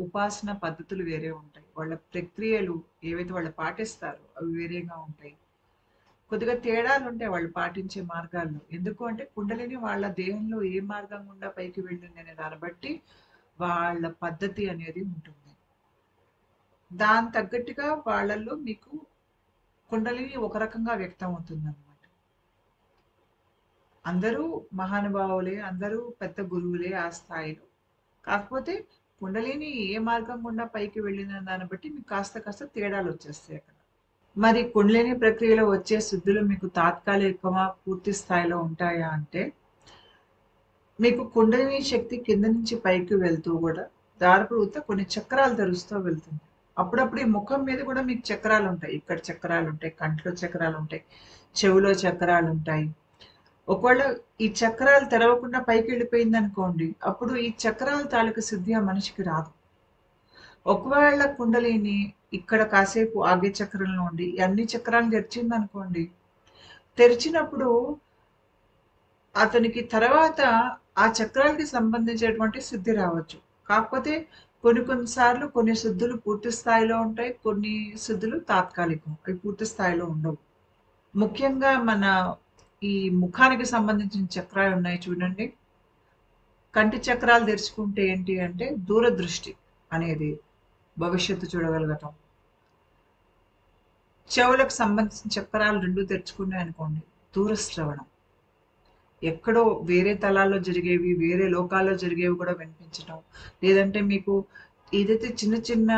ఉపాసన పద్ధతులు వేరే ఉంటాయి. వాళ్ళ ప్రక్రియలు ఏవైతే వాళ్ళు పాటిస్తారో అవి వేరేగా ఉంటాయి. కొద్దిగా తేడాలు ఉంటాయి వాళ్ళు పాటించే మార్గాల్లో. ఎందుకు అంటే కుండలిని వాళ్ళ దేహంలో ఏ మార్గం గుండా పైకి వెళ్ళింది అనే దాన్ని బట్టి వాళ్ళ పద్ధతి అనేది ఉంటుంది. దాని తగ్గట్టుగా వాళ్ళల్లో మీకు కుండలిని ఒక రకంగా వ్యక్తం అవుతుందన్నమాట. అందరూ మహానుభావులే, అందరూ పెద్ద గురువులే ఆ స్థాయిలో. కాకపోతే కుండలిని ఏ మార్గం గుండా పైకి వెళ్ళిన దాన్ని బట్టి మీకు కాస్త కాస్త తేడాలు వచ్చేస్తాయి అక్కడ. మరి కుండలిని ప్రక్రియలో వచ్చే సిద్ధులు మీకు తాత్కాలికమా, పూర్తి స్థాయిలో ఉంటాయా అంటే, మీకు కుండలిని శక్తి కింద నుంచి పైకి వెళ్తూ కూడా దారి పొడుగుతా కొన్ని చక్రాలు తెరుస్తూ వెళ్తుంది. అప్పుడప్పుడు ఈ ముఖం మీద కూడా మీకు చక్రాలు ఉంటాయి. ఇక్కడ చక్రాలు ఉంటాయి, కంట్లో చక్రాలు ఉంటాయి, చెవులో చక్రాలు ఉంటాయి. ఒకవేళ ఈ చక్రాలు తెరవకుండా పైకి వెళ్ళిపోయింది అనుకోండి, అప్పుడు ఈ చక్రాల తాలూకు సిద్ధి ఆ మనిషికి రాదు. ఒకవేళ కుండలిని ఇక్కడ కాసేపు ఆగ్య చక్రంలో ఉండి అన్ని చక్రాలు తెరిచింది అనుకోండి, తెరిచినప్పుడు అతనికి తర్వాత ఆ చక్రాలకి సంబంధించినటువంటి సిద్ధి రావచ్చు. కాకపోతే కొన్ని కొన్నిసార్లు కొన్ని సిద్ధులు పూర్తి స్థాయిలో ఉంటాయి, కొన్ని సిద్ధులు తాత్కాలికం, అవి పూర్తి స్థాయిలో ఉండవు. ముఖ్యంగా మన ఈ ముఖానికి సంబంధించిన చక్రాలు ఉన్నాయి చూడండి. కంటి చక్రాలు తెరుచుకుంటే ఏంటి అంటే దూరదృష్టి అనేది, భవిష్యత్తు చూడగలగటం. చెవులకు సంబంధించిన చక్రాలు రెండు తెరుచుకున్నాయి అనుకోండి, దూరశ్రవణం. ఎక్కడో వేరే తలాల్లో జరిగేవి, వేరే లోకాల్లో జరిగేవి కూడా వినిపించటం. లేదంటే మీకు ఏదైతే చిన్న చిన్న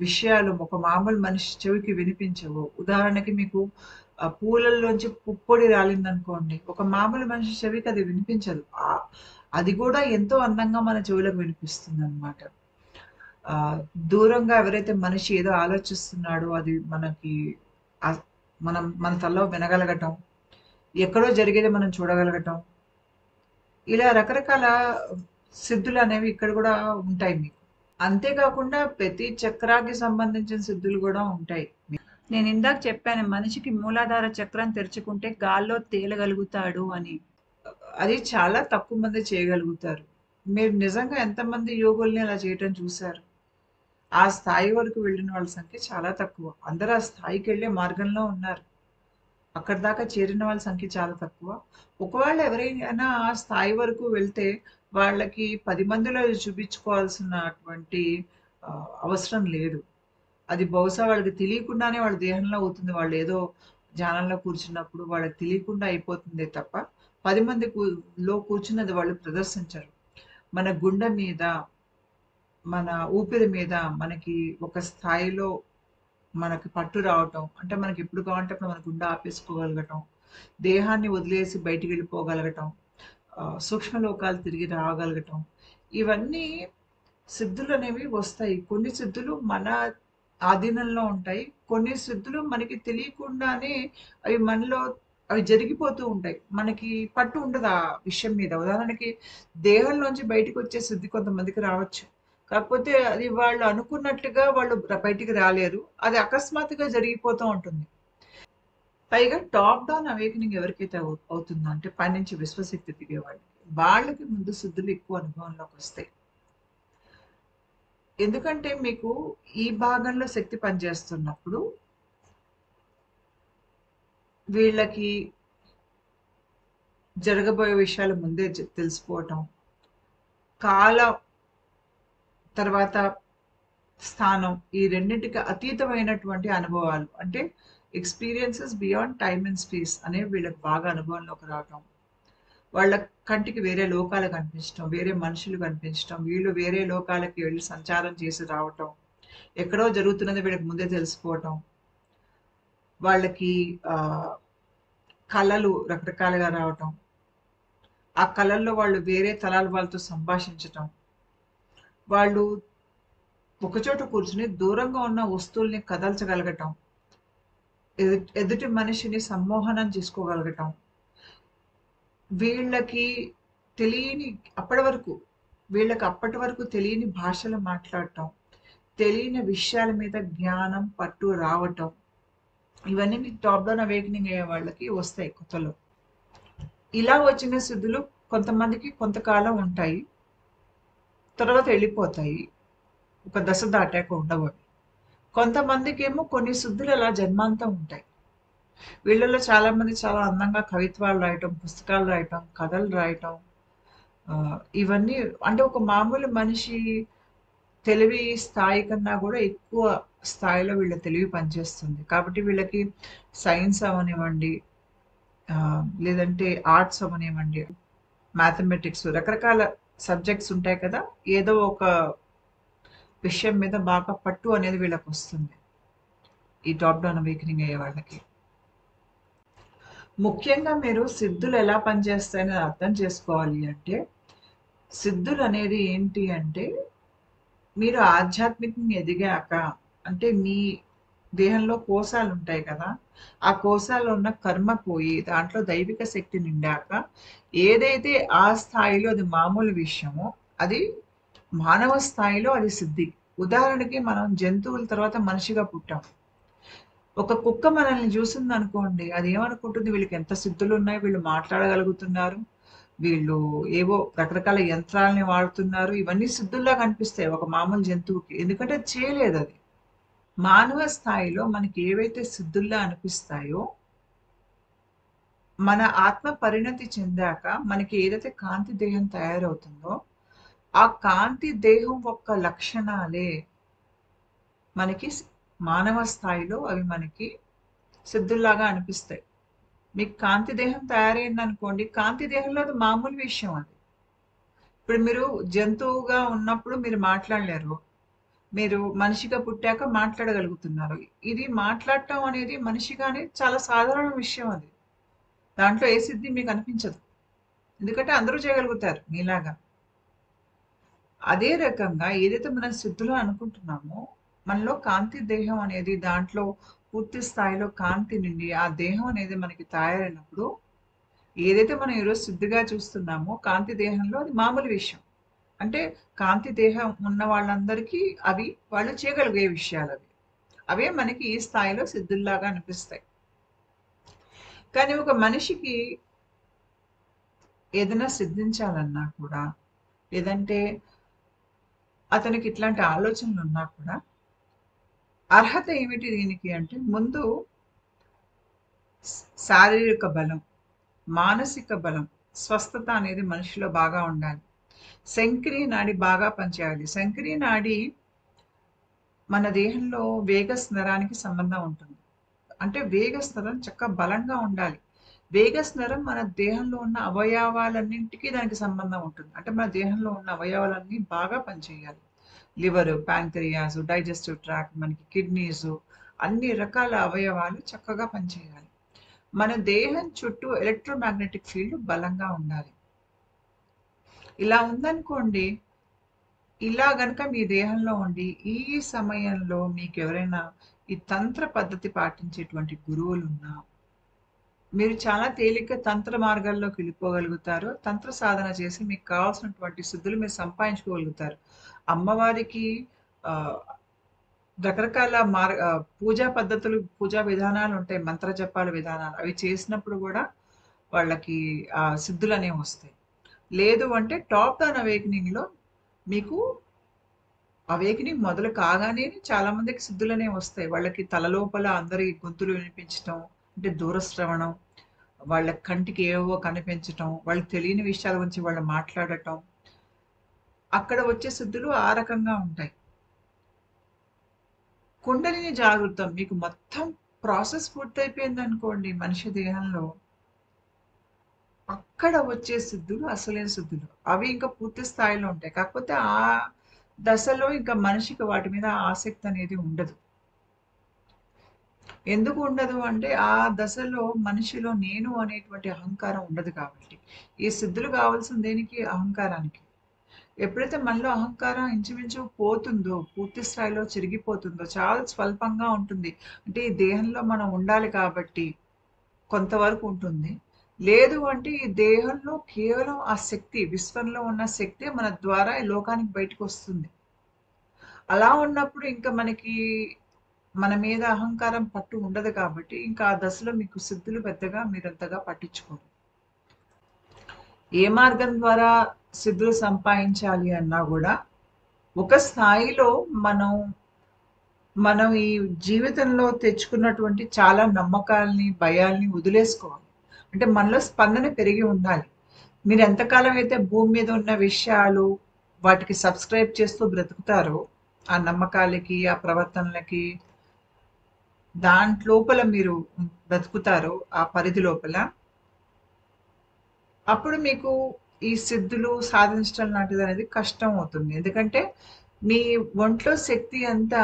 విషయాలు ఒక మామూలు మనిషి చెవికి వినిపించవు. ఉదాహరణకి మీకు పూలల్లోంచి పుప్పొడి రాలిందనుకోండి, ఒక మామూలు మనిషి చెవికి అది వినిపించదు. అది కూడా ఎంతో అందంగా మన చెవులకు వినిపిస్తుంది అనమాట. దూరంగా ఎవరైతే మనిషి ఏదో ఆలోచిస్తున్నాడో అది మనకి మన తలలో వినగలగటం, ఎక్కడో జరిగేది మనం చూడగలగటం, ఇలా రకరకాల సిద్ధులు అనేవి ఇక్కడ కూడా ఉంటాయి మీకు. అంతేకాకుండా ప్రతి చక్రాకి సంబంధించిన సిద్ధులు కూడా ఉంటాయి. నేను ఇందాక చెప్పాను మనిషికి మూలాధార చక్రం తెరుచుకుంటే గాల్లో తేలగలుగుతాడు అని. అది చాలా తక్కువ మంది చేయగలుగుతారు. మీరు నిజంగా ఎంతమంది యోగుల్ని అలా చేయటం చూశారు? ఆ స్థాయి వరకు వెళ్ళిన వాళ్ళ సంఖ్య చాలా తక్కువ. అందరూ ఆ స్థాయికి వెళ్ళే మార్గంలో ఉన్నారు. అక్కడి దాకా చేరిన వాళ్ళ సంఖ్య చాలా తక్కువ. ఒకవేళ ఎవరైనా ఆ స్థాయి వరకు వెళ్తే వాళ్ళకి 10 మందిలో చూపించుకోవాల్సినటువంటి అవసరం లేదు. అది బహుశా వాళ్ళకి తెలియకుండానే వాళ్ళ దేహంలో అవుతుంది. వాళ్ళేదో ధ్యానంలో కూర్చున్నప్పుడు వాళ్ళకి తెలియకుండా అయిపోతుందే తప్ప 10 మంది లో కూర్చున్నది వాళ్ళు ప్రదర్శించరు. మన గుండె మీద, మన ఊపిరి మీద మనకి ఒక స్థాయిలో మనకి పట్టు రావటం. అంటే మనకి ఎప్పుడు కావాలంటే అప్పుడు మన గుండె ఆపేసుకోగలగటం. దేహాన్ని వదిలేసి బయటికెళ్ళిపోగలగటం. సూక్ష్మ లోకాలు తిరిగి రాగలగటం. ఇవన్నీ సిద్ధులనేవి వస్తాయి. కొన్ని సిద్ధులు మన ఆధీనంలో ఉంటాయి. కొన్ని సిద్ధులు మనకి తెలియకుండానే అవి మనలో అవి జరిగిపోతూ ఉంటాయి. మనకి పట్టు ఉండదు ఆ విషయం మీద. ఉదాహరణకి దేహంలోంచి బయటికొచ్చే సిద్ధి కొంతమందికి రావచ్చు. కాకపోతే అది వాళ్ళు అనుకున్నట్టుగా వాళ్ళు బయటికి రాలేరు. అది అకస్మాత్తుగా జరిగిపోతూ ఉంటుంది. పైగా టాప్ డౌన్ అవేకెనింగ్ ఎవరికైతే అవుతుందో అంటే పైనుంచి విశ్వశక్తి దిగేవాళ్ళకి. వాళ్ళకి ముందు సిద్ధులు ఎక్కువ అనుభవంలోకొస్తాయి. ఎందుకంటే మీకు ఈ భాగంలో శక్తి పనిచేస్తున్నప్పుడు వీళ్ళకి జరగబోయే విషయాలు ముందే తెలిసిపోవటం, కాలం తర్వాత స్థానం ఈ రెండింటికి అతీతమైనటువంటి అనుభవాలు అంటే experiences beyond time and space అనేవి వీళ్ళకి బాగా అనుభవంలోకి రావటం. వాళ్ళ కంటికి వేరే లోకాలు కనిపించటం, వేరే మనుషులు కనిపించటం, వీళ్ళు వేరే లోకాలకి వెళ్ళి సంచారం చేసి రావటం, ఎక్కడో జరుగుతున్నది వీళ్ళకి ముందే తెలిసిపోవటం, వాళ్ళకి కళలు రకరకాలుగా రావటం, ఆ కళల్లో వాళ్ళు వేరే తలాల వాళ్ళతో సంభాషించటం, వాళ్ళు ఒకచోట కూర్చుని దూరంగా ఉన్న వస్తువుల్ని కదల్చగలగటం, ఎదుటి మనిషిని సమ్మోహనం చేసుకోగలగటం, వీళ్ళకి తెలియని అప్పటి వరకు వీళ్ళకి అప్పటి వరకు తెలియని భాషలు మాట్లాడటం, తెలియని విషయాల మీద జ్ఞానం పట్టు రావటం, ఇవన్నీ మీకు టాప్ డౌన్ అవేకనింగ్ అయ్యే వాళ్ళకి వస్తాయి కొత్తలో. ఇలా వచ్చిన సిద్ధులు కొంతమందికి కొంతకాలం ఉంటాయి, తర్వాత వెళ్ళిపోతాయి. ఒక దశ దాటాక ఉండవు అవి. కొంతమందికేమో కొన్ని సిద్ధులు అలా జన్మాంతం ఉంటాయి. వీళ్ళలో చాలా మంది చాలా అందంగా కవిత్వాలు రాయటం, పుస్తకాలు రాయటం, కథలు రాయటం, ఇవన్నీ అంటే ఒక మామూలు మనిషి తెలివి స్థాయి కన్నా కూడా ఎక్కువ స్థాయిలో వీళ్ళ తెలివి పనిచేస్తుంది. కాబట్టి వీళ్ళకి సైన్స్ అవనివ్వండి, లేదంటే ఆర్ట్స్ అవనివ్వండి, మ్యాథమెటిక్స్ రకరకాల సబ్జెక్ట్స్ ఉంటాయి కదా! ఏదో ఒక విషయం మీద బాగా పట్టు అనేది వీళ్ళకొస్తుంది. ఈ టాప్ డౌన్ అవేకనింగ్ అయ్యే వాళ్ళకి. ముఖ్యంగా మీరు సిద్ధులు ఎలా పనిచేస్తాయని అర్థం చేసుకోవాలి అంటే, సిద్ధులు అనేది ఏంటి అంటే, మీరు ఆధ్యాత్మికంగా ఎదిగాక అంటే మీ దేహంలో కోశాలు ఉంటాయి కదా! ఆ కోశాల్లో ఉన్న కర్మ పోయి దాంట్లో దైవిక శక్తి నిండాక ఏదైతే ఆ స్థాయిలో అది మామూలు విషయమో అది మానవ స్థాయిలో అది సిద్ధి. ఉదాహరణకి మనం జంతువుల తర్వాత మనిషిగా పుట్టాం. ఒక కుక్క మనల్ని చూసిందనుకోండి, అది ఏమనుకుంటుంది వీళ్ళకి ఎంత సిద్ధులున్నాయి, వీళ్ళు మాట్లాడగలుగుతున్నారు, వీళ్ళు ఏవో రకరకాల యంత్రాలని వాడుతున్నారు. ఇవన్నీ సిద్ధుల్లా కనిపిస్తాయి ఒక మామూలు జంతువుకి. ఎందుకంటే అది చేయలేదది. మానవ స్థాయిలో మనకి ఏవైతే సిద్ధుల్లా అనిపిస్తాయో, మన ఆత్మ పరిణతి చెందాక మనకి ఏదైతే కాంతి దేహం తయారవుతుందో, ఆ కాంతి దేహం యొక్క లక్షణాలే మనకి మానవ స్థాయిలో అవి మనకి సిద్ధుల్లాగా అనిపిస్తాయి. మీకు కాంతి దేహం తయారైందనుకోండి, కాంతి దేహంలో అది మామూలు విషయం అది. ఇప్పుడు మీరు జంతువుగా ఉన్నప్పుడు మీరు మాట్లాడలేరు. మీరు మనిషిగా పుట్టాక మాట్లాడగలుగుతున్నారు. ఇది మాట్లాడటం అనేది మనిషిగానే చాలా సాధారణ విషయం అది. దాంట్లో ఏ సిద్ధి మీకు అనిపించదు. ఎందుకంటే అందరూ చేయగలుగుతారు మీలాగా. అదే రకంగా ఏదైతే మనం సిద్ధులు అనుకుంటున్నామో, మనలో కాంతి దేహం అనేది దాంట్లో పూర్తి స్థాయిలో కాంతి నిండి, ఆ దేహం అనేది మనకి తయారైనప్పుడు, ఏదైతే మనం ఈరోజు సిద్ధిగా చూస్తున్నామో కాంతి దేహంలో అది మామూలు విషయం. అంటే కాంతి దేహం ఉన్న వాళ్ళందరికీ అవి వాళ్ళు చేయగలిగే విషయాలవి. అవే మనకి ఈ స్థాయిలో సిద్ధుల్లాగా అనిపిస్తాయి. కానీ ఒక మనిషికి ఏదైనా సిద్ధించాలన్నా కూడా, లేదంటే అతనికి ఇట్లాంటి ఆలోచనలు ఉన్నా కూడా అర్హత ఏమిటి దీనికి అంటే ముందు శారీరక బలం, మానసిక బలం, స్వస్థత అనేది మనిషిలో బాగా ఉండాలి. శంకిని నాడి బాగా పనిచేయాలి. శంకిని నాడి మన దేహంలో వేగస్ నరానికి సంబంధం ఉంటుంది. అంటే వేగస్ నరం చక్కగా బలంగా ఉండాలి. వేగస్ నరం మన దేహంలో ఉన్న అవయవాలన్నింటికి దానికి సంబంధం ఉంటుంది. అంటే మన దేహంలో ఉన్న అవయవాలన్నీ బాగా పనిచేయాలి. లివరు, ప్యాంక్రియాస్, డైజెస్టివ్ ట్రాక్ట్, మనకి కిడ్నీసు, అన్ని రకాల అవయవాలు చక్కగా పనిచేయాలి. మన దేహం చుట్టూ ఎలక్ట్రోమాగ్నెటిక్ ఫీల్డ్ బలంగా ఉండాలి. ఇలా ఉందనుకోండి, ఇలా గనక మీ దేహంలో ఉండి, ఈ సమయంలో మీకెవరైనా ఈ తంత్ర పద్ధతి పాటించేటువంటి గురువులున్నా, మీరు చాలా తేలిగ్గా తంత్ర మార్గాల్లోకి వెళ్ళిపోగలుగుతారు. తంత్ర సాధన చేసి మీకు కావాల్సినటువంటి సిద్ధులు మీరు సంపాదించుకోగలుగుతారు. అమ్మవారికి ఆహ్, రకరకాల పూజా పద్ధతులు, పూజా విధానాలుంటాయి. మంత్ర జపాల విధానాలు. అవి చేసినప్పుడు గూడా వాళ్ళకి సిద్ధులనేవొస్తాయి. లేదు అంటే టాప్ డౌన్ అవేకెనింగ్‌లో మీకు అవేకెనింగ్ మొదలు కాగానే చాలా మందికి సిద్ధులనేవి వస్తాయి. వాళ్ళకి తలలోపల అందరి గొంతులు వినిపించటం, అంటే దూరశ్రవణం, వాళ్ళ కంటికి ఏవేవో కనిపించటం, వాళ్ళకి తెలియని విషయాల గురించి వాళ్ళు మాట్లాడటం. అక్కడ వచ్చే సిద్ధులు ఆ రకంగా ఉంటాయి. కుండలిని జాగృతం మీకు మొత్తం ప్రాసెస్ పూర్తయిపోయిందనుకోండి మనిషి దేహంలో, అక్కడ వచ్చే సిద్ధులు అసలైన సిద్ధులు. అవి ఇంకా పూర్తి స్థాయిలో ఉంటాయి. కాకపోతే ఆ దశలో ఇంకా మనిషికి వాటి మీద ఆసక్తి అనేది ఉండదు. ఎందుకు ఉండదు అంటే, ఆ దశలో మనిషిలో నేను అనేటువంటి అహంకారం ఉండదు కాబట్టి. ఈ సిద్ధులు కావాల్సింది దేనికి? అహంకారానికి. ఎప్పుడైతే మనలో అహంకారం ఇంచుమించు పోతుందో, పూర్తి స్థాయిలో చెరిగిపోతుందో, చాలా స్వల్పంగా ఉంటుంది. అంటే ఈ దేహంలో మనం ఉండాలి కాబట్టి కొంతవరకు ఉంటుంది. లేదు అంటే ఈ దేహంలో కేవలం ఆ శక్తి, విశ్వంలో ఉన్న శక్తే మన ద్వారా ఈ లోకానికి బయటకొస్తుంది. అలా ఉన్నప్పుడు ఇంకా మనకి మన మీద అహంకారం పట్టు ఉండదు కాబట్టి, ఇంకా ఆ దశలో మీకు సిద్ధులు పెద్దగా మీరంతగా పట్టించుకోరు. ఏ మార్గం ద్వారా సిద్ధులు సంపాదించాలి అన్నా గూడా, ఒక స్థాయిలో మనం, మనం ఈ జీవితంలో తెచ్చుకున్నటువంటి చాలా నమ్మకాల్ని, భయాల్ని వదిలేసుకోవాలి. అంటే మనలో స్పందన పెరిగి ఉండాలి. మీరు ఎంతకాలం అయితే భూమి మీద ఉన్న విషయాలు, వాటికి సబ్‌స్క్రైబ్ చేస్తూ బ్రతుకుతారో, ఆ నమ్మకాలకి, ఆ ప్రవర్తనలకి, దాంట్లోపల మీరు బ్రతుకుతారో, ఆ పరిధి లోపల, అప్పుడు మీకు ఈ సిద్ధులు సాధించడం లాంటిదనేది కష్టం అవుతుంది. ఎందుకంటే, మీ ఒంట్లో శక్తి అంతా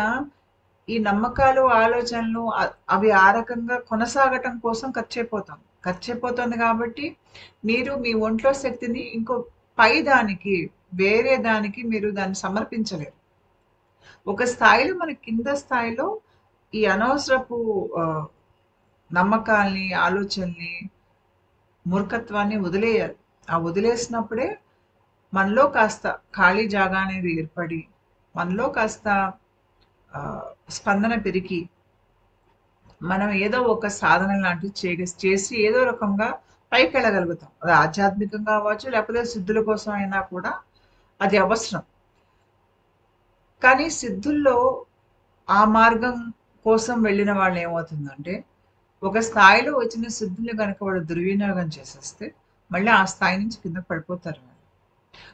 ఈ నమ్మకాలు, ఆలోచనలు అవి ఆ రకంగా కొనసాగటం కోసం ఖర్చయిపోతాం. ఖర్చయిపోతుంది కాబట్టి, మీరు మీ ఒంట్లో శక్తిని ఇంకో పై దానికి, వేరే దానికి మీరు దాన్ని సమర్పించలేరు. ఒక స్థాయిలో మన కింద స్థాయిలో ఈ అనవసరపు ఆహ్, నమ్మకాల్ని, ఆలోచనల్ని, మూర్ఖత్వాన్ని వదిలేయాలి. ఆ వదిలేసినప్పుడే మనలో కాస్త ఖాళీ జాగా అనేది ఏర్పడి, మనలో కాస్త స్పందన పెరిగి, మనం ఏదో ఒక సాధన లాంటిది చేసి ఏదో రకంగా పైకెళ్ళగలుగుతాం. అది ఆధ్యాత్మికంగా అవ్వచ్చు, లేకపోతే సిద్ధుల కోసం అయినా కూడా అది అవసరం. కానీ సిద్ధుల్లో ఆ మార్గం కోసం వెళ్ళిన వాళ్ళు ఏమవుతుందంటే, ఒక స్థాయిలో వచ్చిన సిద్ధుల్ని గనక వాళ్ళు దుర్వినియోగం చేసేస్తే, మళ్ళీ ఆ స్థాయి నుంచి కిందకి పడిపోతారు వాళ్ళు.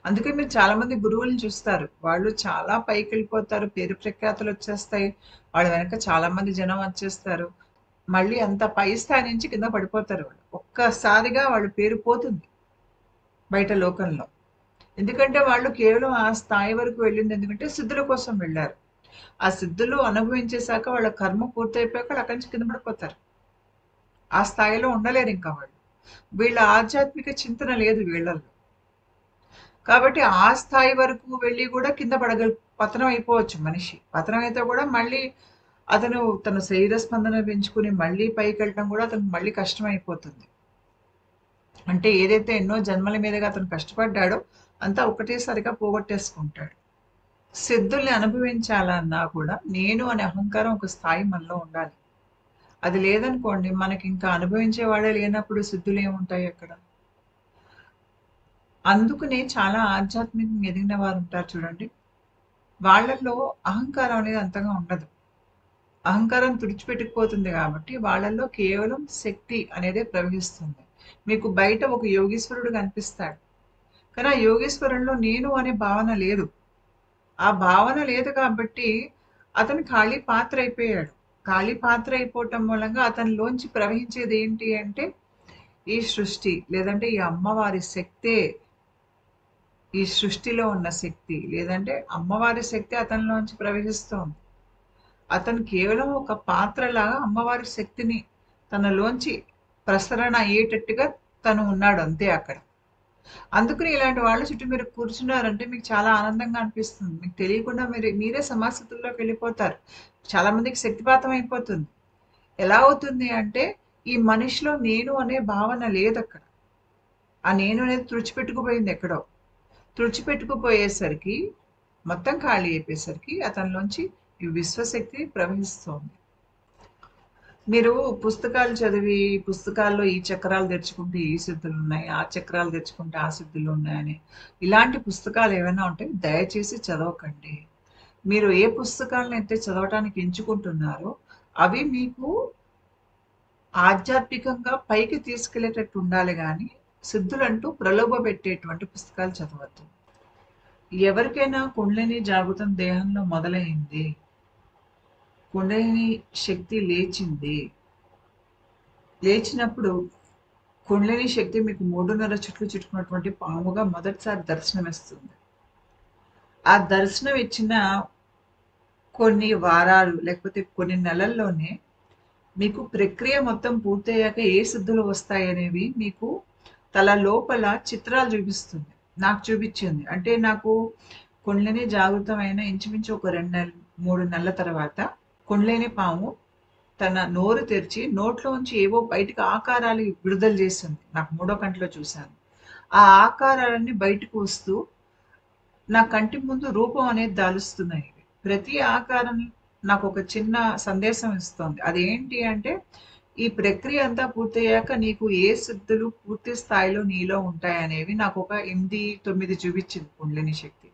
అందుకే మీరు చాలామంది గురువుల్ని చూస్తారు. వాళ్ళు చాలా పైకెళ్ళిపోతారు. పేరు ప్రఖ్యాతులొచ్చేస్తాయి. వాళ్ళ వెనక చాలామంది జనం వచ్చేస్తారు. మళ్ళీ అంత పై స్థాయి నుంచి కింద పడిపోతారు వాళ్ళు. ఒక్కసారిగా వాళ్ళ పేరు పోతుంది బయట లోకంలో. ఎందుకంటే వాళ్ళు కేవలం ఆ స్థాయి వరకు వెళ్ళింది ఎందుకంటే సిద్ధుల కోసం వెళ్లారు. ఆ సిద్ధులు అనుభవించేసాక వాళ్ళ కర్మ పూర్తయిపోయాక వాళ్ళు అక్కడి నుంచి కింద పడిపోతారు. ఆ స్థాయిలో ఉండలేరింకా వాళ్ళు. వీళ్ళ ఆధ్యాత్మిక చింతన లేదు వీళ్ళల్లో. కాబట్టి ఆ స్థాయి వరకు వెళ్ళి కూడా కింద పతనం అయిపోవచ్చు మనిషి. పతనం అయితే కూడా మళ్ళీ అతను తన శరీర స్పందన పెంచుకుని మళ్ళీ పైకెళ్ళటం కూడా అతనికి మళ్ళీ కష్టమైపోతుంది. అంటే ఏదైతే ఎన్నో జన్మల మీదుగా అతను కష్టపడ్డాడో అంతా ఒకటేసారిగా పోగొట్టేసుకుంటాడు. సిద్ధుల్ని అనుభవించాలన్నా కూడా నేను అనే అహంకారం ఒక స్థాయి మనలో ఉండాలి. అది లేదనుకోండి మనకింకా అనుభవించేవాడే లేనప్పుడు సిద్ధులేముంటాయి అక్కడ? అందుకనే చాలా ఆధ్యాత్మికంగా ఎదిగిన వారుంటారు చూడండి. వాళ్ళల్లో అహంకారం అనేది అంతగా ఉండదు. అహంకారం తుడిచిపెట్టుకుపోతుంది కాబట్టి వాళ్ళల్లో కేవలం శక్తి అనేదే ప్రవహిస్తుంది. మీకు బయట ఒక యోగీశ్వరుడు కనిపిస్తాడు. కానీ ఆ యోగేశ్వరంలో నేను అనే భావన లేదు. ఆ భావన లేదు కాబట్టి అతను ఖాళీ పాత్ర అయిపోయాడు. ఖాళీ పాత్ర అయిపోవటం మూలంగా అతనిలోంచి ప్రవహించేది ఏంటి అంటే ఈ సృష్టి లేదంటే ఈ అమ్మవారి శక్తే, ఈ సృష్టిలో ఉన్న శక్తి లేదంటే అమ్మవారి శక్తి అతనిలోంచి ప్రవహిస్తోంది. అతను కేవలం ఒక పాత్రలాగా అమ్మవారి శక్తిని తనలోంచి ప్రసరణ అయ్యేటట్టుగా తను ఉన్నాడు అంతే అక్కడ. అందుకని ఇలాంటి వాళ్ళ చుట్టూ మీరు కూర్చున్నారంటే మీకు చాలా ఆనందంగా అనిపిస్తుంది. మీకు తెలియకుండా మీరే సమాస్థితుల్లోకి వెళ్ళిపోతారు. చాలా మందికి శక్తిపాతం అయిపోతుంది. ఎలా అవుతుంది అంటే ఈ మనిషిలో నేను అనే భావన లేదక్కడ. ఆ నేను అనేది తుడిచిపెట్టుకుపోయింది ఎక్కడో. తుడిచిపెట్టుకుపోయేసరికి మొత్తం ఖాళీ అయిపోయేసరికి అతనిలోంచి ఈ విశ్వశక్తి ప్రవహిస్తోంది. మీరు పుస్తకాలు చదివి పుస్తకాల్లో ఈ చక్రాలు తెరుచుకుంటే ఈ సిద్ధులు ఉన్నాయి, ఆ చక్రాలు తెరుచుకుంటే ఆ సిద్ధులు ఉన్నాయని ఇలాంటి పుస్తకాలు ఏమైనా ఉంటే దయచేసి చదవకండి. మీరు ఏ పుస్తకాలను అయితే చదవటానికి ఎంచుకుంటున్నారో అవి మీకు ఆధ్యాత్మికంగా పైకి తీసుకెళ్లేటట్టు ఉండాలి కానీ సిద్ధులంటూ ప్రలోభ పెట్టేటువంటి పుస్తకాలు చదవద్దు. ఎవరికైనా కుండలిని జాగృతం దేహంలో మొదలైంది, కుండలిని శక్తి లేచింది, లేచినప్పుడు కుండలిని శక్తి మీకు 3.5 చుట్లు చుట్టుకున్నటువంటి పాముగా మొదటిసారి దర్శనమిస్తుంది. ఆ దర్శనం ఇచ్చిన కొన్ని వారాలు లేకపోతే కొన్ని నెలల్లోనే మీకు ప్రక్రియ మొత్తం పూర్తయ్యాక ఏ సిద్ధులు వస్తాయనేవి మీకు తల లోపల చిత్రాలు చూపిస్తుంది. నాకు చూపించింది. అంటే నాకు కుండలిని జాగృతమైన ఇంచుమించు ఒక 2 నెలలు 3 నెలల తర్వాత కుండలిని పాము తన నోరు తెరిచి నోట్లోంచి ఏవో బయటకు ఆకారాలు విడుదల చేసింది. నాకు 3వ కంటిలో చూశాను. ఆ ఆకారాలన్నీ బయటకు వస్తూ నా కంటి ముందు రూపం అనేది దాలుస్తున్నాయి. ప్రతి ఆకారం నాకు ఒక చిన్న సందేశం ఇస్తోంది. అదేంటి అంటే ఈ ప్రక్రియ అంతా పూర్తయ్యాక నీకు ఏ సిద్ధులు పూర్తి స్థాయిలో నీలో ఉంటాయనేవి నాకు ఒక 8, 9 చూపించింది కుండలిని శక్తి.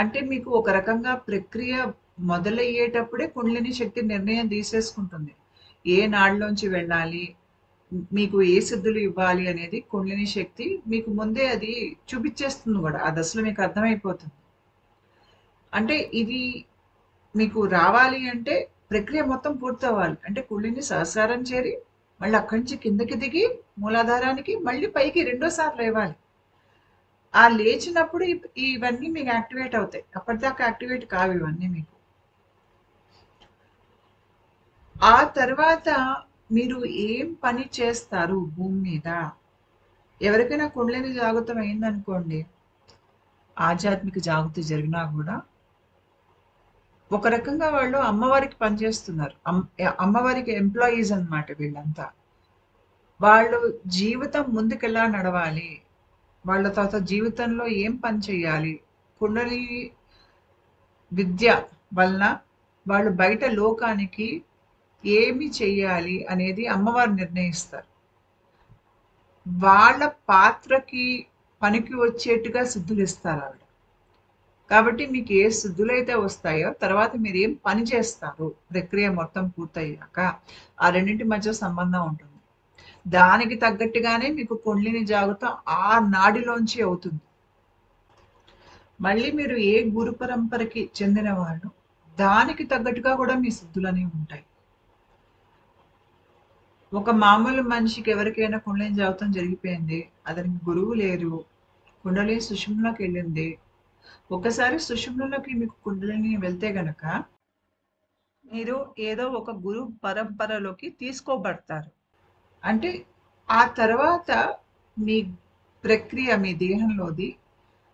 అంటే మీకు ఒక రకంగా ప్రక్రియ మొదలయ్యేటప్పుడే కుండలిని శక్తి నిర్ణయం తీసేసుకుంటుంది. ఏ నాడిలోంచి వెళ్ళాలి, మీకు ఏ సిద్ధులు ఇవ్వాలి అనేది కుండలిని శక్తి మీకు ముందే అది చూపించేస్తుంది కూడా. ఆ దశలో మీకు అర్థమైపోతుంది. అంటే ఇది మీకు రావాలి అంటే ప్రక్రియ మొత్తం పూర్తవ్వాలి. అంటే కుండలిని సహస్రారం చేరి మళ్ళీ అక్కడి నుంచి కిందకి దిగి మూలాధారానికి మళ్ళీ పైకి రెండోసారి లేవాలి. ఆ లేచినప్పుడు ఇవన్నీ మీకు యాక్టివేట్ అవుతాయి. అప్పటిదాకా యాక్టివేట్ కావు ఇవన్నీ మీకు. ఆ తర్వాత మీరు ఏం పని చేస్తారు భూమి మీద? ఎవరికైనా కుండలిని జాగృతం అయిందనుకోండి, ఆధ్యాత్మిక జాగృతి జరిగినా కూడా ఒక రకంగా వాళ్ళు అమ్మవారికి పనిచేస్తున్నారు. అమ్మవారికి ఎంప్లాయీస్ అన్నమాట వీళ్ళంతా. వాళ్ళు జీవితం ముందుకెలా నడవాలి, వాళ్ళ తర్వాత జీవితంలో ఏం పని చేయాలి, కుండలిని విద్య వలన వాళ్ళు బయట లోకానికి ఏమి చెయ్యాలి అనేది అమ్మవారు నిర్ణయిస్తారు. వాళ్ళ పాత్రకి పనికి వచ్చేట్టుగా సిద్ధులు ఇస్తారు ఆవిడ. కాబట్టి మీకు ఏ సిద్ధులైతే వస్తాయో తర్వాత మీరు ఏం పని చేస్తారు ప్రక్రియ మొత్తం పూర్తయ్యాక ఆ రెండింటి మధ్య సంబంధం ఉంటుంది. దానికి తగ్గట్టుగానే మీకు కుండలిని జాగృతం ఆ నాడిలోంచి అవుతుంది. మళ్ళీ మీరు ఏ గురు పరంపరకి చెందిన వాళ్ళు దానికి తగ్గట్టుగా కూడా మీ సిద్ధులు అనేవి ఉంటాయి. ఒక మామూలు మనిషికి ఎవరికైనా కుండలిని జాగృతం జరిగిపోయింది, అతనికి గురువు లేరు, కుండలిని సుషుమ్నలోకి వెళ్ళింది. ఒకసారి సుషుమ్నలోకి మీకు కుండలిని వెళ్తే గనక మీరు ఏదో ఒక గురు పరంపరలోకి తీసుకోబడతారు. అంటే ఆ తర్వాత మీ ప్రక్రియ మీ దేహంలోది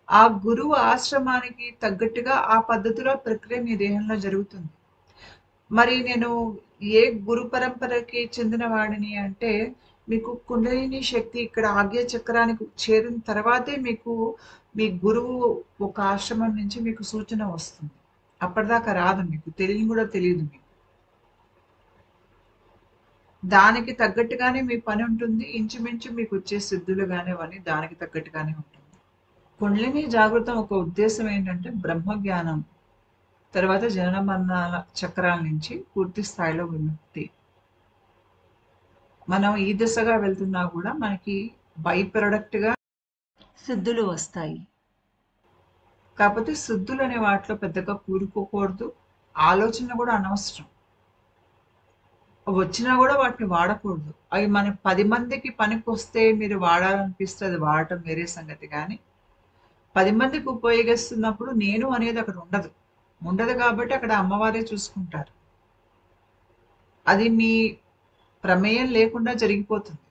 ఆ గురువు ఆశ్రమానికి తగ్గట్టుగా ఆ పద్ధతిలో ప్రక్రియ మీ దేహంలో జరుగుతుంది. మరి నేను ఏ గురు పరంపరకి చెందిన వాడిని అంటే మీకు కుండలిని శక్తి ఇక్కడ ఆగ్య చక్రానికి చేరిన తర్వాతే మీకు మీ గురువు ఒక ఆశ్రమం నుంచి మీకు సూచన వస్తుంది. అప్పటిదాకా రాదు, మీకు తెలియని కూడా తెలియదు. మీకు దానికి తగ్గట్టుగానే మీ పని ఉంటుంది. ఇంచుమించు మీకు వచ్చే సిద్ధులు కానివన్నీ దానికి తగ్గట్టుగానే ఉంటుంది. కుండలిని జాగృతం ఒక ఉద్దేశం ఏంటంటే బ్రహ్మ జ్ఞానం తర్వాత జనన మరణాల చక్రాల నుంచి పూర్తి స్థాయిలో విముక్తి. మనం ఈ దిశగా వెళ్తున్నా కూడా మనకి బై ప్రొడక్ట్‌గా సిద్ధులు వస్తాయి. కాకపోతే సిద్ధులు అనే వాటిలో పెద్దగా కూరుకోకూడదు. ఆలోచన కూడా అనవసరం. వచ్చినా కూడా వాటిని వాడకూడదు. అవి మన 10 మందికి పనికొస్తే మీరు వాడాలనిపిస్తే అది వాడటం వేరే సంగతి గానీ, 10 మందికి ఉపయోగిస్తున్నప్పుడు నేను అనేది అక్కడ ఉండదు. ఉండదు కాబట్టి అక్కడ అమ్మవారే చూసుకుంటారు. అది మీ ప్రమేయం లేకుండా జరిగిపోతుంది.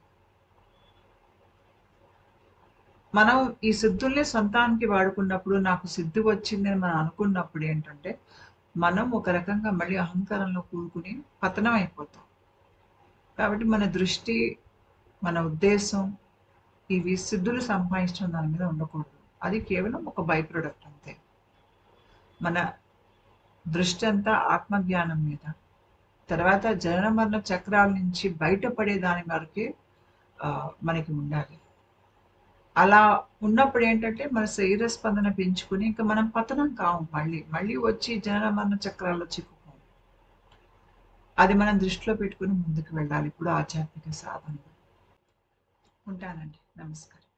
మనం ఈ సిద్ధుల్ని సొంతానికి వాడుకున్నప్పుడు నాకు సిద్ధి వచ్చిందని మనం అనుకున్నప్పుడు ఏంటంటే, మనం ఒక రకంగా మళ్ళీ అహంకారంలో కూరుకుని పతనం అయిపోతాం. కాబట్టి మన దృష్టి, మన ఉద్దేశం ఇవి సిద్ధులు సంపాదించడం దాని మీద ఉండకూడదు. అది కేవలం ఒక బై ప్రొడక్ట్ అంతే. మన దృష్టి అంతా ఆత్మజ్ఞానం మీద. తర్వాత జనన మరణ చక్రాల నుంచి బయటపడే దాని వరకే మనకి ఉండాలి. అలా ఉన్నప్పుడు ఏంటంటే మన శరీర స్పందన పెంచుకుని ఇంకా మనం పతనం కాము మళ్ళీ వచ్చి జనన మరణ చక్రాల్లో చిక్కుకోము. అది మనం దృష్టిలో పెట్టుకుని ముందుకు వెళ్ళాలి ఇప్పుడు ఆధ్యాత్మిక సాధనలో. ఉంటానండి. నమస్కారం.